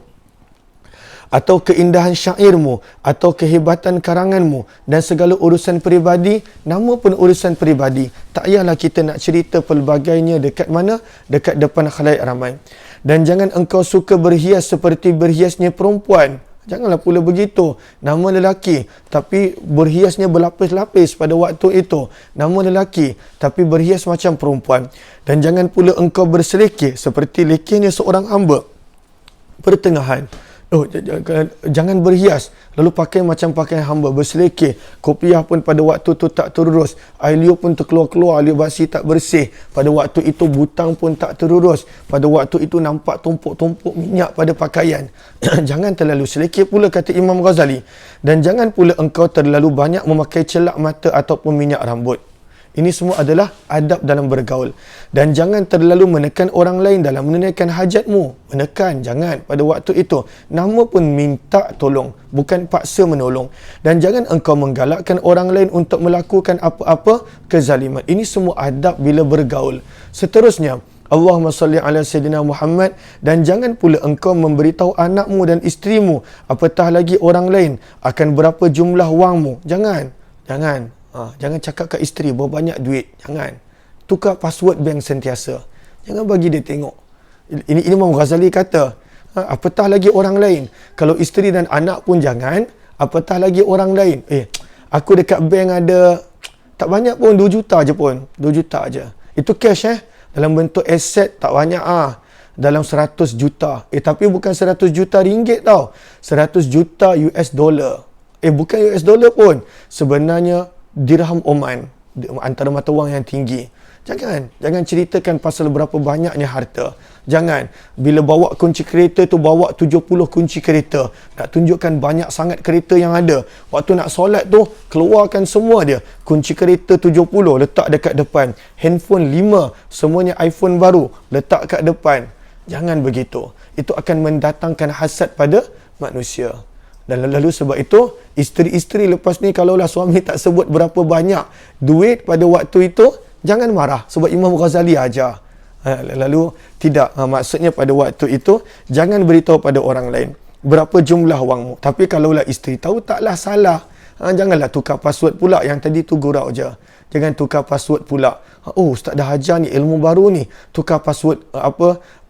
Atau keindahan syairmu, atau kehebatan karanganmu, dan segala urusan peribadi, nama pun urusan peribadi. Tak payahlah kita nak cerita pelbagainya dekat mana? Dekat depan khalayak ramai. Dan jangan engkau suka berhias seperti berhiasnya perempuan. Janganlah pula begitu. Nama lelaki, tapi berhiasnya berlapis-lapis pada waktu itu. Nama lelaki, tapi berhias macam perempuan. Dan jangan pula engkau berselekeh seperti lekehnya seorang hamba. Pertengahan. Jangan berhias lalu pakai macam pakaian hamba, berselekeh. Kopiah pun pada waktu tu tak terurus, air liur pun terkeluar-keluar, air basi tak bersih. Pada waktu itu butang pun tak terurus. Pada waktu itu nampak tumpuk-tumpuk minyak pada pakaian. Jangan terlalu selekeh pula, kata Imam Ghazali. Dan jangan pula engkau terlalu banyak memakai celak mata ataupun minyak rambut. Ini semua adalah adab dalam bergaul. Dan jangan terlalu menekan orang lain dalam menunaikan hajatmu. Menekan, jangan. Pada waktu itu, nama pun minta tolong, bukan paksa menolong. Dan jangan engkau menggalakkan orang lain untuk melakukan apa-apa kezaliman. Ini semua adab bila bergaul. Seterusnya, Allahumma salli ala Sayyidina Muhammad. Dan jangan pula engkau memberitahu anakmu dan isterimu, apatah lagi orang lain, akan berapa jumlah wangmu. Jangan. Jangan cakap kat isteri berapa banyak duit. Jangan. Tukar password bank sentiasa. Jangan bagi dia tengok. Ini Imam Ghazali kata, apatah lagi orang lain. Kalau isteri dan anak pun jangan, apatah lagi orang lain. Aku dekat bank ada tak banyak pun, 2 juta je pun. 2 juta je. Itu cash dalam bentuk aset tak banyak dalam 100 juta. Tapi bukan 100 juta ringgit tau. 100 juta US dollar. Bukan US dollar pun. Sebenarnya dirham Oman, antara mata wang yang tinggi. Jangan ceritakan pasal berapa banyaknya harta. Jangan. Bila bawa kunci kereta tu, bawa 70 kunci kereta. Nak tunjukkan banyak sangat kereta yang ada. Waktu nak solat tu, keluarkan semua dia. Kunci kereta 70 letak dekat depan. Handphone 5, semuanya iPhone baru, letak kat depan. Jangan begitu. Itu akan mendatangkan hasad pada manusia. Dan lalu sebab itu, isteri-isteri lepas ni kalaulah suami tak sebut berapa banyak duit pada waktu itu, jangan marah. Sebab Imam Ghazali ajar. Lalu tidak. Maksudnya pada waktu itu, jangan beritahu pada orang lain berapa jumlah wangmu. Tapi kalaulah isteri tahu, taklah salah. Janganlah tukar password pula. Yang tadi tu gurau je. Jangan tukar password pula. Ustaz dah ajar ni ilmu baru ni. Tukar password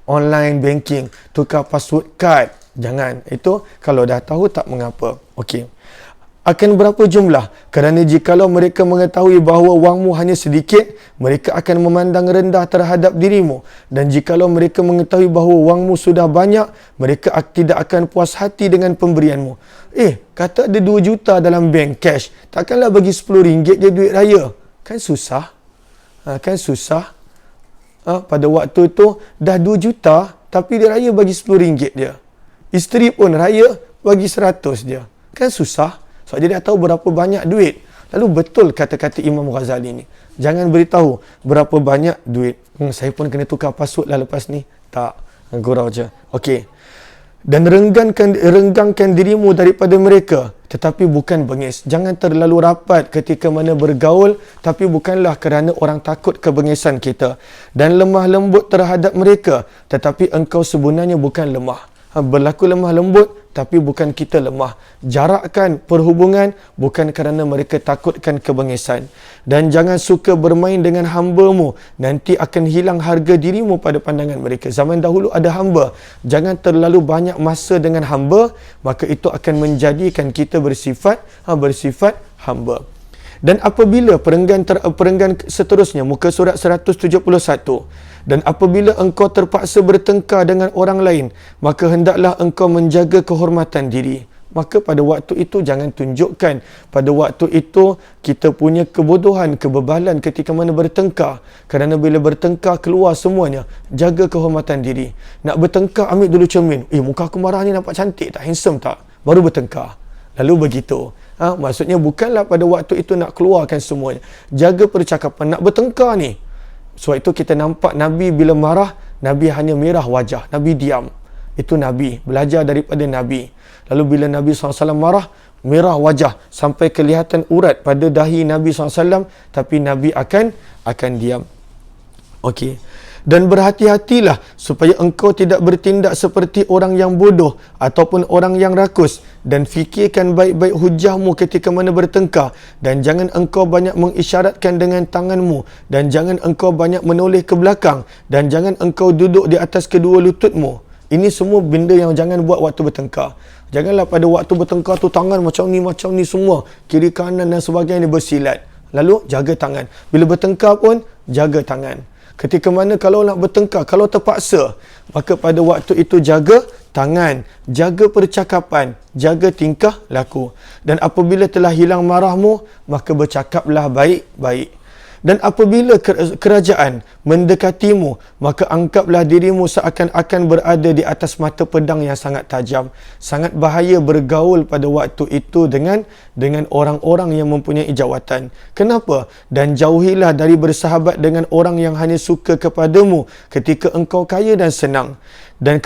online banking. Tukar password card. Jangan. Itu kalau dah tahu tak mengapa. Okey. Akan berapa jumlah? Kerana jikalau mereka mengetahui bahawa wangmu hanya sedikit, mereka akan memandang rendah terhadap dirimu. Dan jikalau mereka mengetahui bahawa wangmu sudah banyak, mereka tidak akan puas hati dengan pemberianmu. Kata ada 2 juta dalam bank cash, takkanlah bagi RM10 je duit raya. Kan susah. Pada waktu tu dah 2 juta, tapi dia raya bagi RM10 dia. Isteri pun raya bagi 100 dia. Kan susah. Sebab dia dah tahu berapa banyak duit. Lalu betul kata-kata Imam Ghazali ni. Jangan beritahu berapa banyak duit. Saya pun kena tukar password lah lepas ni. Tak. Gurau je. Okey. Dan renggangkan dirimu daripada mereka. Tetapi bukan bengis. Jangan terlalu rapat ketika mana bergaul. Tapi bukanlah kerana orang takut kebengisan kita. Dan lemah lembut terhadap mereka. Tetapi engkau sebenarnya bukan lemah. berlaku lemah lembut, tapi bukan kita lemah. Jarakkan perhubungan bukan kerana mereka takutkan kebengisan. Dan jangan suka bermain dengan hamba-Mu, nanti akan hilang harga dirimu pada pandangan mereka. Zaman dahulu ada hamba, jangan terlalu banyak masa dengan hamba, maka itu akan menjadikan kita bersifat hamba. Dan apabila perenggan seterusnya, muka surat 171, dan apabila engkau terpaksa bertengkar dengan orang lain, maka hendaklah engkau menjaga kehormatan diri. Maka pada waktu itu jangan tunjukkan pada waktu itu kita punya kebodohan, kebebalan ketika mana bertengkar. Kerana bila bertengkar keluar semuanya. Jaga kehormatan diri. Nak bertengkar, ambil dulu cermin. Muka aku marah ni nampak cantik tak? Handsome tak? Baru bertengkar. Lalu begitu. Maksudnya bukanlah pada waktu itu nak keluarkan semuanya. Jaga percakapan. Nak bertengkar ni, sebab itu kita nampak Nabi bila marah, Nabi hanya merah wajah. Nabi diam. Itu Nabi. Belajar daripada Nabi. Lalu bila Nabi SAW marah, merah wajah. Sampai kelihatan urat pada dahi Nabi SAW. Tapi Nabi akan diam. Okey. Dan berhati-hatilah supaya engkau tidak bertindak seperti orang yang bodoh ataupun orang yang rakus, dan fikirkan baik-baik hujahmu ketika mana bertengkar, dan jangan engkau banyak mengisyaratkan dengan tanganmu, dan jangan engkau banyak menoleh ke belakang, dan jangan engkau duduk di atas kedua lututmu. Ini semua benda yang jangan buat waktu bertengkar. Janganlah pada waktu bertengkar tu tangan macam ni semua, kiri kanan dan sebagainya bersilat. Lalu jaga tangan. Bila bertengkar pun jaga tangan. Ketika mana kalau nak bertengkar, kalau terpaksa, maka pada waktu itu jaga tangan, jaga percakapan, jaga tingkah laku. Dan apabila telah hilang marahmu, maka bercakaplah baik-baik. Dan apabila kerajaan mendekatimu, maka angkaplah dirimu seakan-akan berada di atas mata pedang yang sangat tajam. Sangat bahaya bergaul pada waktu itu dengan orang-orang yang mempunyai jawatan. Kenapa? Dan jauhilah dari bersahabat dengan orang yang hanya suka kepadamu ketika engkau kaya dan senang. Dan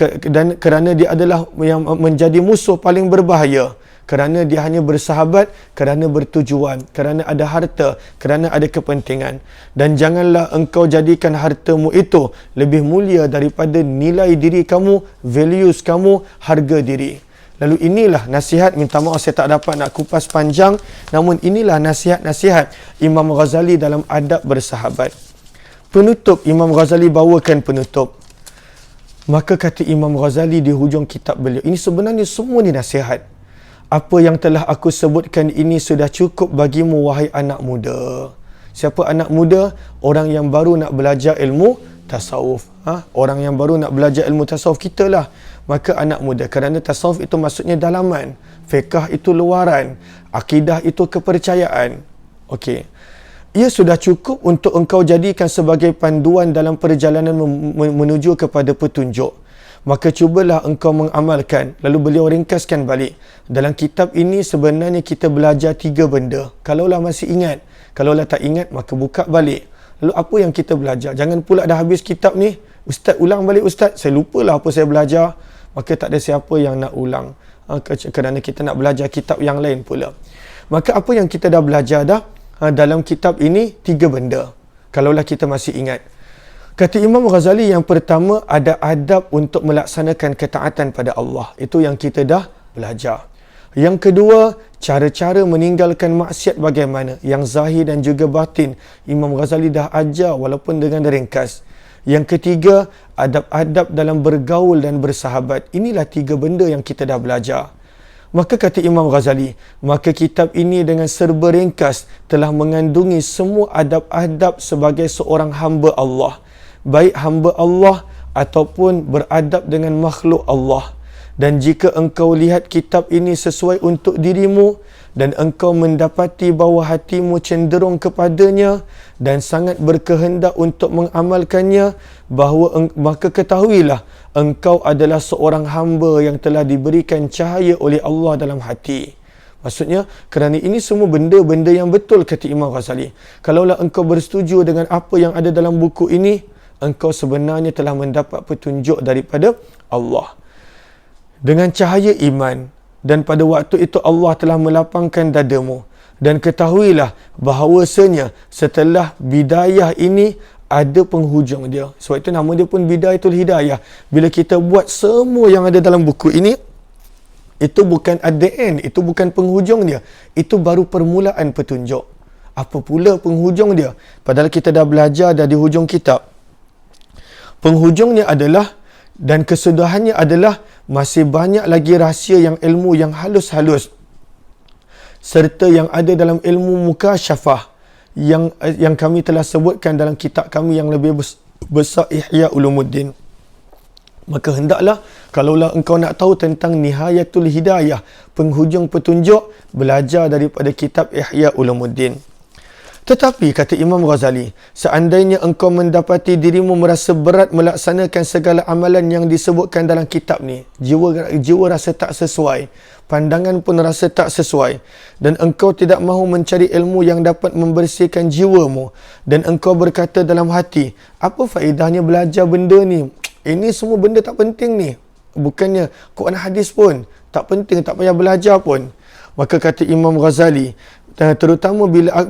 kerana dia adalah yang menjadi musuh paling berbahaya. Kerana dia hanya bersahabat kerana bertujuan, kerana ada harta, kerana ada kepentingan. Dan janganlah engkau jadikan hartamu itu lebih mulia daripada nilai diri kamu, values kamu, harga diri. Lalu inilah nasihat, minta maaf saya tak dapat nak kupas panjang, namun inilah nasihat-nasihat Imam Ghazali dalam adab bersahabat. Penutup, Imam Ghazali bawakan penutup. Maka kata Imam Ghazali di hujung kitab beliau, ini sebenarnya semua ni nasihat. Apa yang telah aku sebutkan ini sudah cukup bagimu, wahai anak muda. Siapa anak muda? Orang yang baru nak belajar ilmu tasawuf. Orang yang baru nak belajar ilmu tasawuf, kita lah. Maka anak muda. Kerana tasawuf itu maksudnya dalaman. Fiqh itu luaran. Akidah itu kepercayaan. Okey. Ia sudah cukup untuk engkau jadikan sebagai panduan dalam perjalanan menuju kepada petunjuk. Maka cubalah engkau mengamalkan. Lalu beliau ringkaskan balik. Dalam kitab ini sebenarnya kita belajar 3 benda. Kalaulah masih ingat. Kalaulah tak ingat, maka buka balik. Lalu apa yang kita belajar? Jangan pula dah habis kitab ni, Ustaz ulang balik Ustaz. Saya lupalah apa saya belajar. Maka tak ada siapa yang nak ulang. Kerana kita nak belajar kitab yang lain pula. Maka apa yang kita dah belajar dah dalam kitab ini 3 benda. Kalaulah kita masih ingat. Kata Imam Ghazali, yang pertama ada adab untuk melaksanakan ketaatan pada Allah. Itu yang kita dah belajar. Yang kedua, cara-cara meninggalkan maksiat bagaimana. Yang zahir dan juga batin. Imam Ghazali dah ajar walaupun dengan ringkas. Yang ketiga, adab-adab dalam bergaul dan bersahabat. Inilah 3 benda yang kita dah belajar. Maka kata Imam Ghazali, maka kitab ini dengan serba ringkas telah mengandungi semua adab-adab sebagai seorang hamba Allah. Baik hamba Allah ataupun beradab dengan makhluk Allah. Dan jika engkau lihat kitab ini sesuai untuk dirimu dan engkau mendapati bahawa hatimu cenderung kepadanya dan sangat berkehendak untuk mengamalkannya, maka ketahuilah engkau adalah seorang hamba yang telah diberikan cahaya oleh Allah dalam hati. Maksudnya, kerana ini semua benda-benda yang betul, kata Imam Ghazali. Kalaulah engkau bersetuju dengan apa yang ada dalam buku ini, engkau sebenarnya telah mendapat petunjuk daripada Allah. Dengan cahaya iman, dan pada waktu itu Allah telah melapangkan dadamu. Dan ketahuilah bahawasanya setelah bidayah ini ada penghujung dia. Sebab itu nama dia pun Bidayatul Hidayah. Bila kita buat semua yang ada dalam buku ini, itu bukan at the end, itu bukan penghujung dia. Itu baru permulaan petunjuk. Apa pula penghujung dia? Padahal kita dah belajar dah di hujung kitab. Penghujungnya adalah, dan kesudahannya adalah, masih banyak lagi rahsia yang ilmu yang halus-halus serta yang ada dalam ilmu mukasyafah yang kami telah sebutkan dalam kitab kami yang lebih besar, Ihya Ulumuddin. Maka hendaklah, kalaulah engkau nak tahu tentang Nihayatul Hidayah, penghujung petunjuk, belajar daripada kitab Ihya Ulumuddin. Tetapi, kata Imam Ghazali, seandainya engkau mendapati dirimu merasa berat melaksanakan segala amalan yang disebutkan dalam kitab ni, jiwa rasa tak sesuai, pandangan pun rasa tak sesuai, dan engkau tidak mahu mencari ilmu yang dapat membersihkan jiwamu, dan engkau berkata dalam hati, apa faedahnya belajar benda ni? Ini semua benda tak penting ni. Bukannya Quran hadis pun tak penting, tak payah belajar pun. Maka kata Imam Ghazali, terutama bila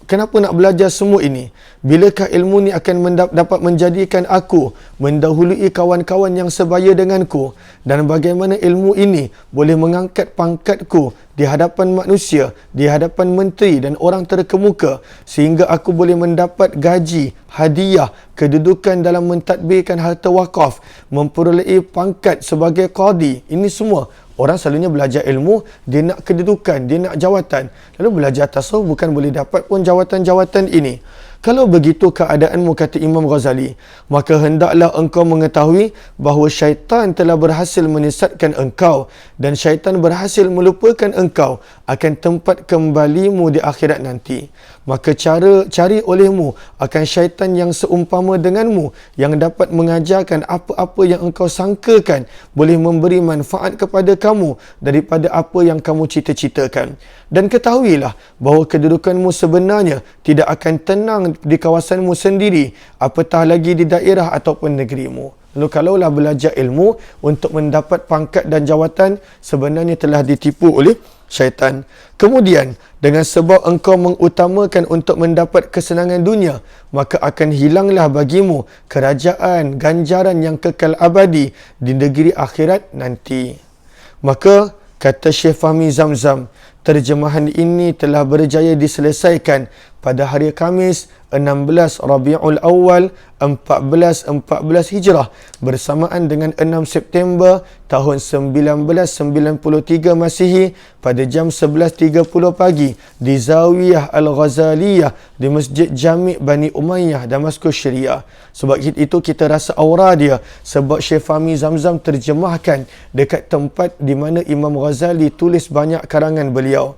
kenapa nak belajar semua ini? Bilakah ilmu ni akan dapat menjadikan aku mendahului kawan-kawan yang sebaya denganku, dan bagaimana ilmu ini boleh mengangkat pangkatku di hadapan manusia, di hadapan menteri dan orang terkemuka, sehingga aku boleh mendapat gaji, hadiah, kedudukan dalam mentadbirkan harta wakaf, memperolehi pangkat sebagai qadi. Ini semua orang selalunya belajar ilmu, dia nak kedudukan, dia nak jawatan. Lalu belajar tasawuf bukan boleh dapat pun jawatan-jawatan ini. Kalau begitu keadaanmu, kata Imam Ghazali, maka hendaklah engkau mengetahui bahawa syaitan telah berhasil menyesatkan engkau, dan syaitan berhasil melupakan engkau akan tempat kembalimu di akhirat nanti. Maka cari olehmu akan syaitan yang seumpama denganmu, yang dapat mengajarkan apa-apa yang engkau sangkakan boleh memberi manfaat kepada kamu daripada apa yang kamu cita-citakan. Dan ketahuilah bahawa kedudukanmu sebenarnya tidak akan tenang di kawasanmu sendiri, apatah lagi di daerah ataupun negerimu. Lalu kalaulah belajar ilmu untuk mendapat pangkat dan jawatan, sebenarnya telah ditipu oleh syaitan. Kemudian, dengan sebab engkau mengutamakan untuk mendapat kesenangan dunia, maka akan hilanglah bagimu kerajaan, ganjaran yang kekal abadi di negeri akhirat nanti. Maka, kata Syekh Fahmi Zamzam, terjemahan ini telah berjaya diselesaikan pada hari Khamis 16 Rabiul Awal 1414 Hijrah bersamaan dengan 6 September tahun 1993 Masihi pada jam 11.30 pagi di Zawiyah Al-Ghazaliyah di Masjid Jami' Bani Umayyah, Damaskus, Syria. Sebab itu kita rasa aura dia, sebab Syekh Fahmi Zamzam terjemahkan dekat tempat di mana Imam Ghazali tulis banyak karangan beliau.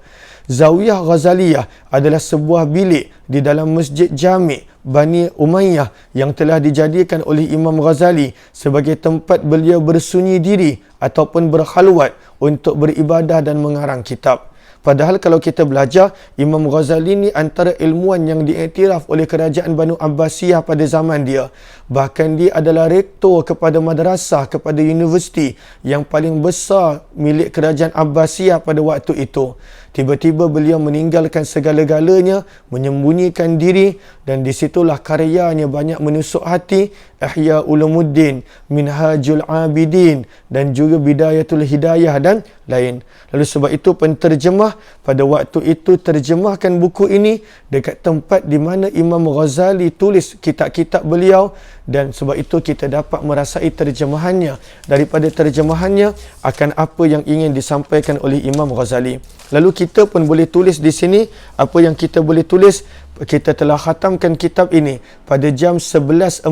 Zawiyah Ghazaliyah adalah sebuah bilik di dalam Masjid Jami' Bani Umayyah yang telah dijadikan oleh Imam Ghazali sebagai tempat beliau bersunyi diri ataupun berkhalwat untuk beribadah dan mengarang kitab. Padahal kalau kita belajar, Imam Ghazali ni antara ilmuwan yang diiktiraf oleh kerajaan Banu Abbasiyah pada zaman dia. Bahkan dia adalah rektor kepada madrasah, kepada universiti yang paling besar milik kerajaan Abbasiyah pada waktu itu. Tiba-tiba beliau meninggalkan segala-galanya, menyembunyikan diri, dan disitulah karyanya banyak menusuk hati, Ihya Ulumuddin, Minhajul Abidin, dan juga Bidayatul Hidayah dan lain. Lalu sebab itu penterjemah pada waktu itu terjemahkan buku ini dekat tempat di mana Imam Ghazali tulis kitab-kitab beliau, dan sebab itu kita dapat merasai terjemahannya. Daripada terjemahannya akan apa yang ingin disampaikan oleh Imam Ghazali. Lalu kita pun boleh tulis di sini apa yang kita boleh tulis. Kita telah khatamkan kitab ini pada jam 11.14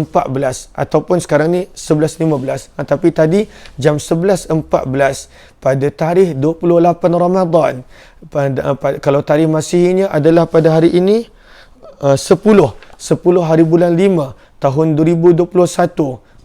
ataupun sekarang ni 11.15. Tapi tadi jam 11.14 pada tarikh 28 Ramadan. Kalau tarikh Masihinya adalah pada hari ini 10 hari bulan 5 tahun 2021.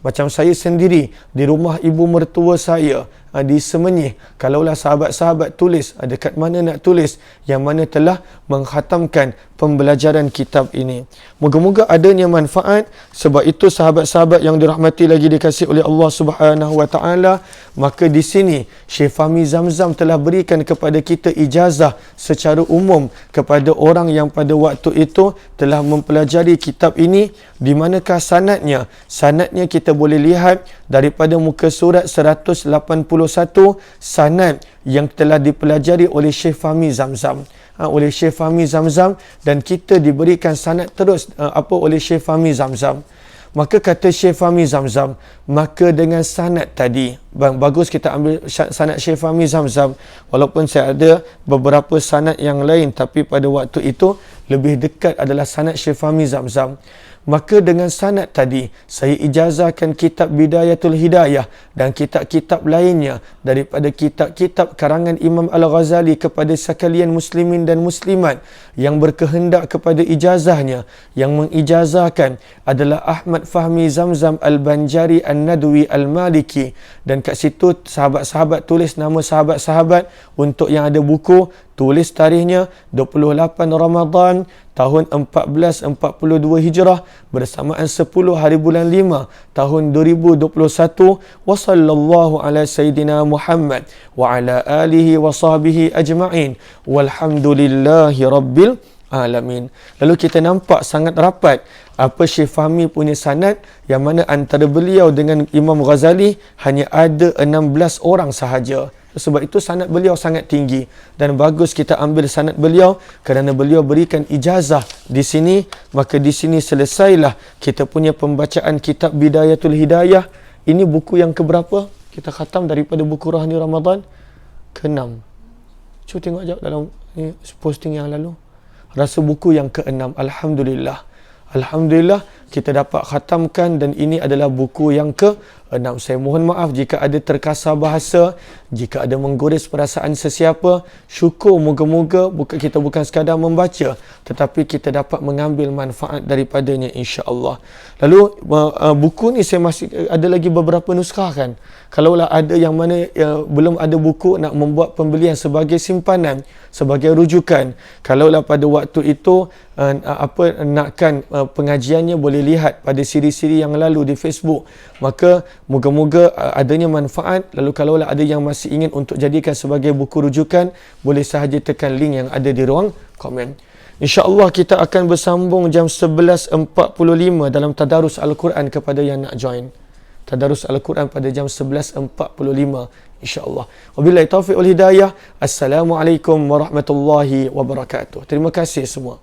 Macam saya sendiri di rumah ibu mertua saya, disemenyih. Kalaulah sahabat-sahabat tulis, dekat mana nak tulis, yang mana telah mengkhatamkan pembelajaran kitab ini. Moga-moga adanya manfaat. Sebab itu sahabat-sahabat yang dirahmati lagi dikasihi oleh Allah Subhanahu wa taala, maka di sini Syekh Fahmi Zamzam telah berikan kepada kita ijazah secara umum kepada orang yang pada waktu itu telah mempelajari kitab ini. Di manakah sanadnya? Sanadnya kita boleh lihat daripada muka surat 181, sanad yang telah dipelajari oleh Syekh Fahmi Zamzam. Oleh Syekh Fahmi Zamzam, dan kita diberikan sanad terus oleh Syekh Fahmi Zamzam. Maka kata Syekh Fahmi Zamzam, maka dengan sanad tadi, bagus kita ambil sanad Syekh Fahmi Zamzam, walaupun saya ada beberapa sanad yang lain, tapi pada waktu itu lebih dekat adalah sanad Syekh Fahmi Zamzam. Maka dengan sanad tadi, saya ijazahkan kitab Bidayatul Hidayah dan kitab-kitab lainnya daripada kitab-kitab karangan Imam Al-Ghazali kepada sekalian muslimin dan muslimat yang berkehendak kepada ijazahnya. Yang mengijazahkan adalah Ahmad Fahmi Zamzam Al-Banjari An-Nadwi Al-Maliki. Dan kat situ sahabat-sahabat tulis nama sahabat-sahabat. Untuk yang ada buku, tulis tarikhnya 28 Ramadan tahun 1442 Hijrah bersamaan 10 hari bulan 5 tahun 2021. Wa sallallahu ala sayyidina Muhammad wa ala alihi wa sahbihi ajma'in walhamdulillahi rabbil alamin. Lalu kita nampak sangat rapat apa Syekh Fahmi punya sanad, yang mana antara beliau dengan Imam Ghazali hanya ada 16 orang sahaja. Sebab itu sanad beliau sangat tinggi, dan bagus kita ambil sanad beliau kerana beliau berikan ijazah di sini. Maka di sini selesailah kita punya pembacaan kitab Bidayatul Hidayah. Ini buku yang keberapa kita khatam daripada buku Rohani Ramadan? Ke-6. Cuba tengok sekejap dalam ni posting yang lalu. Rasa buku yang ke-6. Alhamdulillah. Alhamdulillah kita dapat khatamkan, dan ini adalah buku yang ke-6. Saya mohon maaf jika ada terkasar bahasa, jika ada menggores perasaan sesiapa. Syukur moga-moga kita bukan sekadar membaca, tetapi kita dapat mengambil manfaat daripadanya insya-Allah. Lalu buku ni saya masih ada lagi beberapa nuskah kan. Kalaulah ada yang mana belum ada buku, nak membuat pembelian sebagai simpanan, sebagai rujukan. Kalaulah pada waktu itu nakkan pengajiannya, boleh lihat pada siri-siri yang lalu di Facebook. Maka moga-moga adanya manfaat. Lalu kalaulah ada yang masih ingin untuk jadikan sebagai buku rujukan, boleh sahaja tekan link yang ada di ruang komen. InsyaAllah kita akan bersambung jam 11.45 dalam Tadarus Al-Quran kepada yang nak join. Tadarus Al-Quran pada jam 11.45 insya-Allah. Wabillahi taufiq wal hidayah. Assalamualaikum warahmatullahi wabarakatuh. Terima kasih semua.